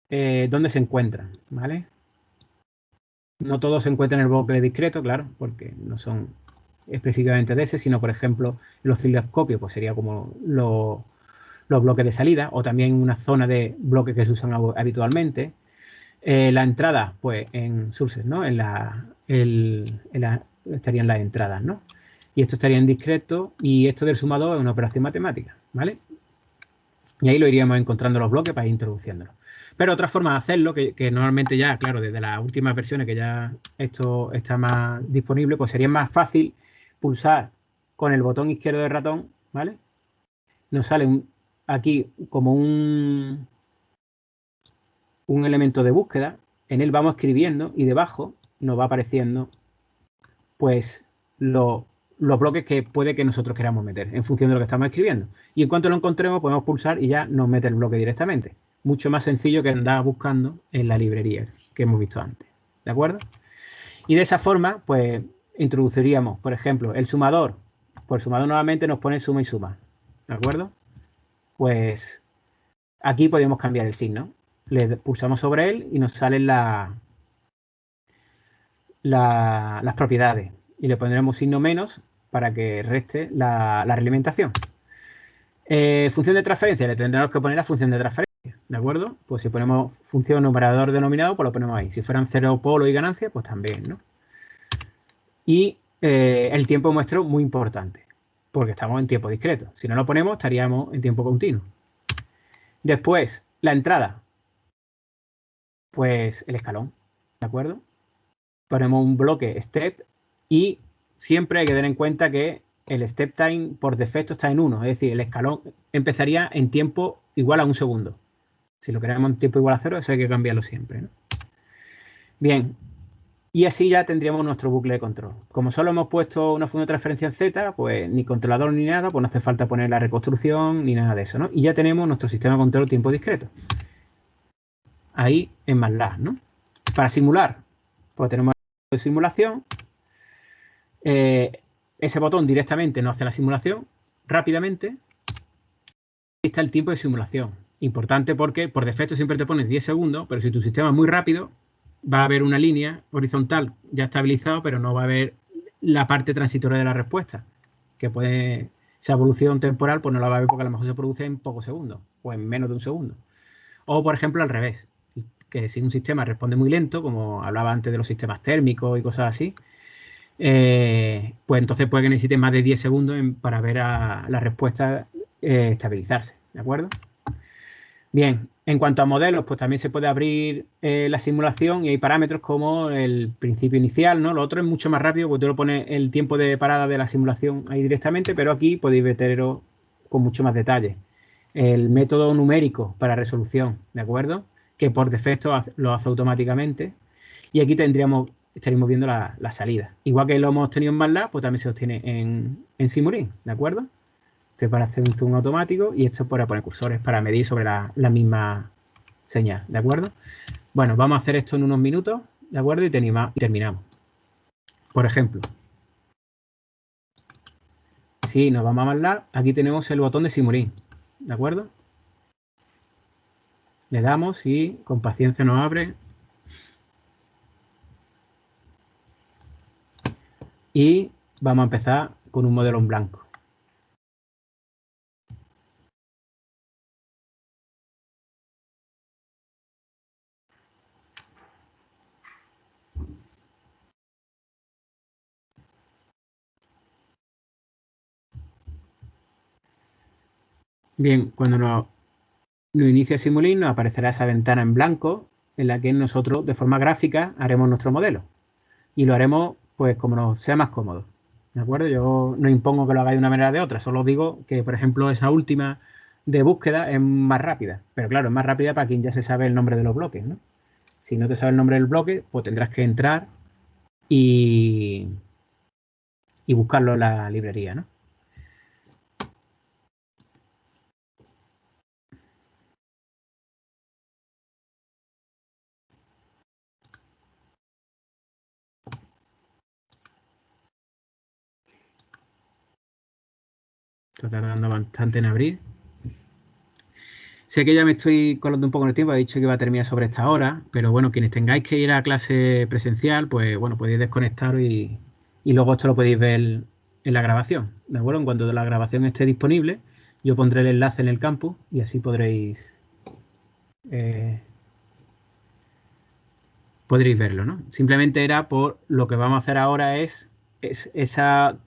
dónde se encuentran, ¿vale? No todos se encuentran en el bloque discreto, claro, porque no son específicamente de ese, sino, por ejemplo, el osciloscopio, pues sería como los bloques de salida, o también una zona de bloques que se usan habitualmente. La entrada, pues en sources, ¿no? Estarían las entradas, ¿no? Y esto estaría en discreto, y esto del sumador es una operación matemática, ¿vale? Y ahí lo iríamos encontrando los bloques para ir introduciéndolos. Pero otra forma de hacerlo, que normalmente ya, claro, desde las últimas versiones que ya esto está más disponible, pues sería más fácil pulsar con el botón izquierdo del ratón, ¿vale? Nos sale aquí como un elemento de búsqueda, en él vamos escribiendo y debajo nos va apareciendo pues los los bloques que puede que nosotros queramos meter en función de lo que estamos escribiendo. Y en cuanto lo encontremos, podemos pulsar y ya nos mete el bloque directamente. Mucho más sencillo que andar buscando en la librería que hemos visto antes. ¿De acuerdo? Y de esa forma, pues, introduciríamos, por ejemplo, el sumador. Pues el sumador nuevamente nos pone suma y suma. ¿De acuerdo? Pues aquí podemos cambiar el signo. Le pulsamos sobre él y nos salen las propiedades. Y le pondremos signo menos para que reste la realimentación. Función de transferencia, le tendremos que poner la función de transferencia, ¿de acuerdo? Pues si ponemos función numerador denominado, pues lo ponemos ahí. Si fueran cero polo y ganancia, pues también, ¿no? Y el tiempo muestro muy importante, porque estamos en tiempo discreto. Si no lo ponemos, estaríamos en tiempo continuo. Después, la entrada, pues el escalón, ¿de acuerdo? Ponemos un bloque step y siempre hay que tener en cuenta que el step time por defecto está en 1, es decir, el escalón empezaría en tiempo igual a 1 segundo. Si lo queremos en tiempo igual a 0, eso hay que cambiarlo siempre, ¿no? Bien, y así ya tendríamos nuestro bucle de control. Como solo hemos puesto una función de transferencia en Z, pues ni controlador ni nada, pues no hace falta poner la reconstrucción ni nada de eso, ¿no? Y ya tenemos nuestro sistema de control tiempo discreto. Ahí en MATLAB, ¿no? Para simular, pues tenemos de simulación. Ese botón directamente nos hace la simulación rápidamente. Ahí está el tiempo de simulación. Importante porque por defecto siempre te pones 10 segundos, pero si tu sistema es muy rápido, va a haber una línea horizontal ya estabilizada, pero no va a haber la parte transitoria de la respuesta, que puede, esa evolución temporal, pues no la va a ver porque a lo mejor se produce en pocos segundos o en menos de un segundo. O, por ejemplo, al revés, que si un sistema responde muy lento, como hablaba antes de los sistemas térmicos y cosas así, pues entonces puede que necesite más de 10 segundos para ver a la respuesta estabilizarse, ¿de acuerdo? Bien, en cuanto a modelos, pues también se puede abrir la simulación y hay parámetros como el principio inicial, ¿no? Lo otro es mucho más rápido porque tú lo pones el tiempo de parada de la simulación ahí directamente, pero aquí podéis meterlo con mucho más detalle. El método numérico para resolución, ¿de acuerdo? Que por defecto lo hace automáticamente. Y aquí estaríamos viendo la salida. Igual que lo hemos tenido en MATLAB, pues también se obtiene en Simulink, ¿de acuerdo? Este para hacer un zoom automático y esto para poner cursores para medir sobre la misma señal, ¿de acuerdo? Bueno, vamos a hacer esto en unos minutos, ¿de acuerdo? Y terminamos. Por ejemplo, si nos vamos a MATLAB, aquí tenemos el botón de Simulink, ¿de acuerdo? Le damos y con paciencia nos abre. Y vamos a empezar con un modelo en blanco. Bien, cuando nos inicia Simulink nos aparecerá esa ventana en blanco en la que nosotros de forma gráfica haremos nuestro modelo. Y lo haremos pues como nos sea más cómodo. ¿De acuerdo? Yo no impongo que lo hagáis de una manera o de otra, solo digo que, por ejemplo, esa última de búsqueda es más rápida. Pero claro, es más rápida para quien ya se sabe el nombre de los bloques, ¿no? Si no te sabes el nombre del bloque, pues tendrás que entrar y buscarlo en la librería, ¿no? Está tardando bastante en abrir. Sé que ya me estoy colando un poco en el tiempo, he dicho que iba a terminar sobre esta hora, pero bueno, quienes tengáis que ir a clase presencial, pues bueno, podéis desconectaros y luego esto lo podéis ver en la grabación, ¿de acuerdo? En cuanto la grabación esté disponible, yo pondré el enlace en el campus y así podréis verlo, ¿no? Simplemente era por lo que vamos a hacer ahora es esa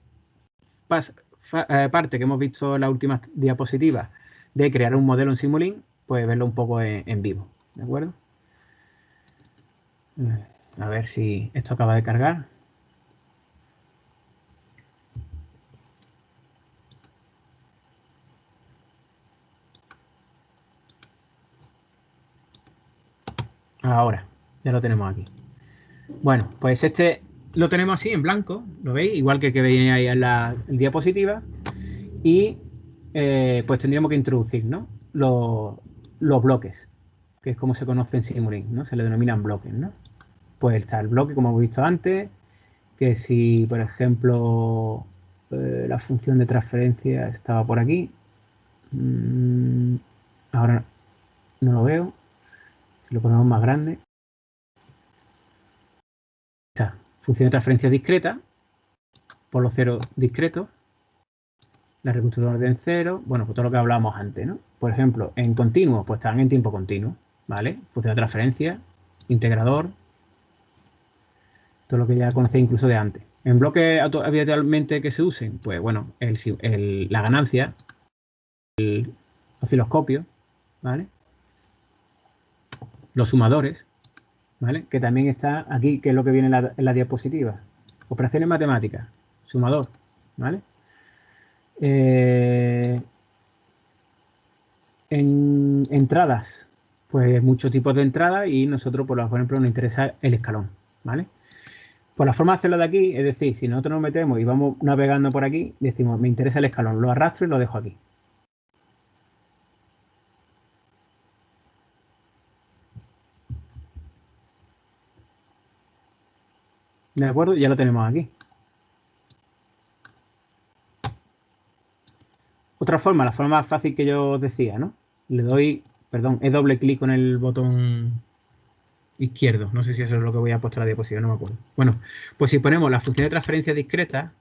parte que hemos visto en las últimas diapositivas de crear un modelo en Simulink, pues verlo un poco en vivo, ¿de acuerdo? A ver si esto acaba de cargar. Ahora, ya lo tenemos aquí. Bueno, pues este lo tenemos así en blanco, ¿lo veis? Igual que veis ahí en la diapositiva. Y pues tendríamos que introducir, ¿no? Los bloques, que es como se conoce en Simulink, ¿no? Se le denominan bloques, ¿no? Pues está el bloque, como hemos visto antes, que si, por ejemplo, la función de transferencia estaba por aquí, ahora no lo veo, si lo ponemos más grande, está, función de transferencia discreta, por los ceros discretos, la reconstrucción de orden cero, bueno, pues todo lo que hablábamos antes, ¿no? Por ejemplo, en continuo, pues están en tiempo continuo, ¿vale? Función de transferencia, integrador, todo lo que ya conocéis incluso de antes. En bloques habitualmente que se usen, pues bueno, la ganancia, el osciloscopio, ¿vale? Los sumadores, ¿vale? Que también está aquí, que es lo que viene en la diapositiva. Operaciones matemáticas, sumador, ¿vale? En entradas, pues muchos tipos de entradas y nosotros, por ejemplo, nos interesa el escalón, ¿vale? Pues la forma de hacerlo de aquí, es decir, si nosotros nos metemos y vamos navegando por aquí, decimos, me interesa el escalón, lo arrastro y lo dejo aquí. ¿De acuerdo? Ya lo tenemos aquí. Otra forma, la forma más fácil que yo os decía, ¿no? Le doy, perdón, he doble clic con el botón izquierdo. No sé si eso es lo que voy a puesto a la diapositiva, no me acuerdo. Bueno, pues si ponemos la función de transferencia discreta,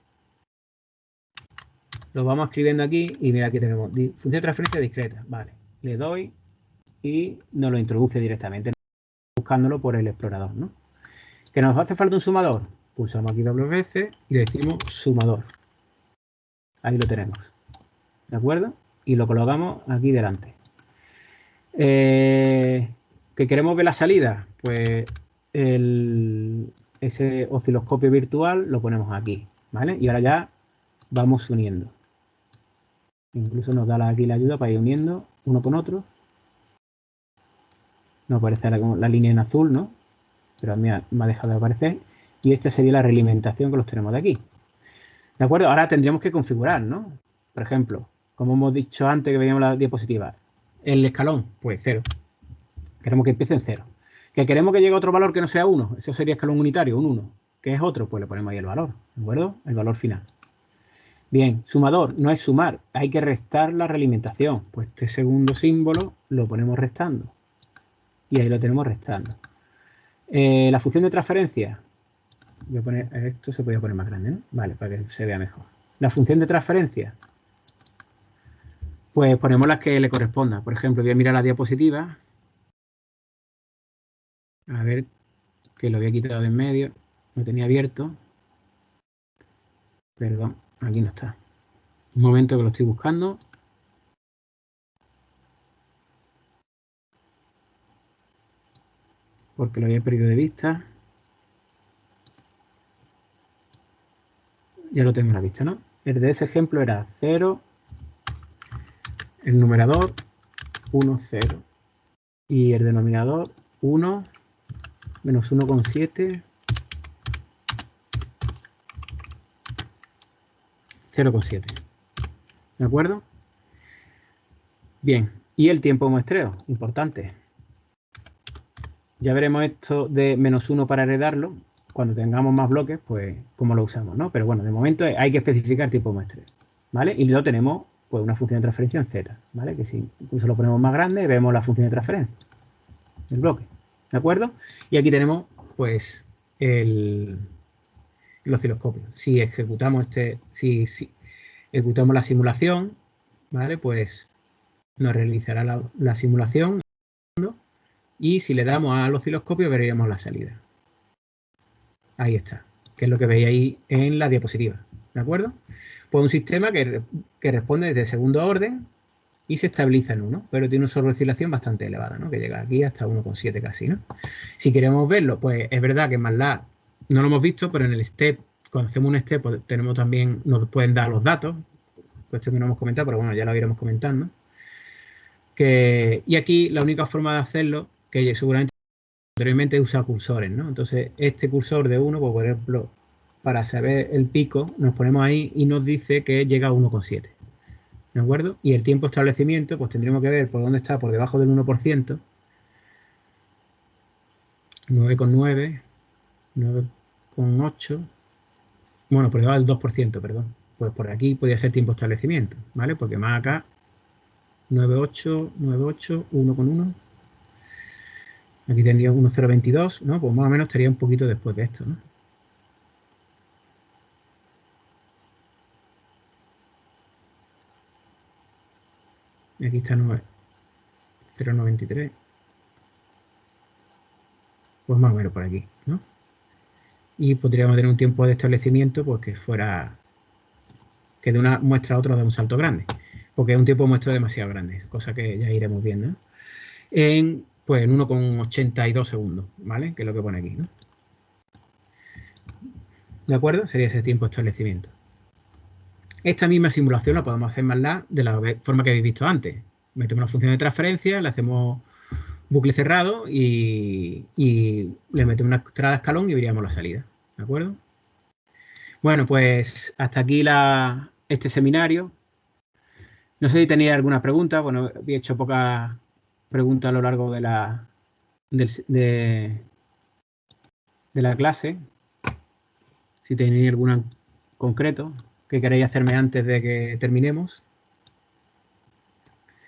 lo vamos escribiendo aquí y mira, aquí tenemos función de transferencia discreta. Vale, le doy y nos lo introduce directamente, buscándolo por el explorador, ¿no? ¿Que nos hace falta un sumador? Pulsamos aquí doble veces y le decimos sumador. Ahí lo tenemos. ¿De acuerdo? Y lo colocamos aquí delante. ¿Que queremos ver la salida? Pues ese osciloscopio virtual lo ponemos aquí, ¿vale? Y ahora ya vamos uniendo. Incluso nos da aquí la ayuda para ir uniendo uno con otro. Nos aparece la línea en azul, ¿no? Pero a mí me ha dejado de aparecer. Y esta sería la realimentación que los tenemos de aquí. ¿De acuerdo? Ahora tendríamos que configurar, ¿no? Por ejemplo, como hemos dicho antes que veíamos la diapositiva, el escalón, pues 0. Queremos que empiece en 0. ¿Que queremos que llegue a otro valor que no sea 1? Eso sería escalón unitario, un 1. ¿Qué es otro? Pues le ponemos ahí el valor, ¿de acuerdo? El valor final. Bien, sumador, no es sumar, hay que restar la realimentación. Pues este segundo símbolo lo ponemos restando. Y ahí lo tenemos restando. La función de transferencia, voy a poner, esto se podría poner más grande, ¿no? Vale, para que se vea mejor. La función de transferencia, pues ponemos las que le correspondan. Por ejemplo, voy a mirar la diapositiva. A ver, que lo había quitado de en medio. Lo tenía abierto. Perdón, aquí no está. Un momento que lo estoy buscando. Porque lo había perdido de vista. Ya lo tengo en la vista, ¿no? El de ese ejemplo era 0, el numerador 1, 0. Y el denominador 1, menos 1,7, 0,7. ¿De acuerdo? Bien. Y el tiempo de muestreo, importante. Ya veremos esto de menos 1 para heredarlo. Cuando tengamos más bloques, pues cómo lo usamos, ¿no? Pero bueno, de momento hay que especificar tipo de muestreo, ¿vale? Y luego tenemos pues una función de transferencia en Z, ¿vale? Que si incluso lo ponemos más grande, vemos la función de transferencia del bloque, ¿de acuerdo? Y aquí tenemos pues el osciloscopio. Si ejecutamos si ejecutamos la simulación, ¿vale? Pues nos realizará la simulación y si le damos al osciloscopio veríamos la salida. Ahí está, que es lo que veis ahí en la diapositiva, ¿de acuerdo? Pues un sistema que responde desde segundo orden y se estabiliza en 1, pero tiene una sobreoscilación bastante elevada, ¿no? Que llega aquí hasta 1,7 casi, ¿no? Si queremos verlo, pues es verdad que en MATLAB no lo hemos visto, pero en el STEP, cuando hacemos un STEP, pues tenemos también, nos pueden dar los datos, cuestión que no hemos comentado, pero bueno, ya lo iremos comentando. Y aquí la única forma de hacerlo, que seguramente anteriormente usa cursores, ¿no? Entonces, este cursor de 1, pues, por ejemplo, para saber el pico, nos ponemos ahí y nos dice que llega a 1,7. ¿De acuerdo? Y el tiempo de establecimiento, pues tendríamos que ver por dónde está, por debajo del 1%. 9,9, 9,8. Bueno, por debajo del 2%, perdón. Pues por aquí podría ser tiempo de establecimiento, ¿vale? Porque más acá, 9,8, 9,8, 1,1. Aquí tendría 1,022, ¿no? Pues más o menos estaría un poquito después de esto, ¿no? Y aquí está 0,93. Pues más o menos por aquí, ¿no? Y podríamos tener un tiempo de establecimiento pues que fuera, que de una muestra a otra da un salto grande, porque es un tiempo de muestra demasiado grande, cosa que ya iremos viendo, ¿no? Pues en 1,82 segundos, ¿vale? Que es lo que pone aquí, ¿no? ¿De acuerdo? Sería ese tiempo de establecimiento. Esta misma simulación la podemos hacer más de la forma que habéis visto antes. Metemos una función de transferencia, le hacemos bucle cerrado y le metemos una entrada a escalón y veríamos la salida. ¿De acuerdo? Bueno, pues hasta aquí este seminario. No sé si tenéis alguna pregunta. Bueno, había hecho pocas preguntas a lo largo de la clase. Si tenéis alguna en concreto que queréis hacerme antes de que terminemos.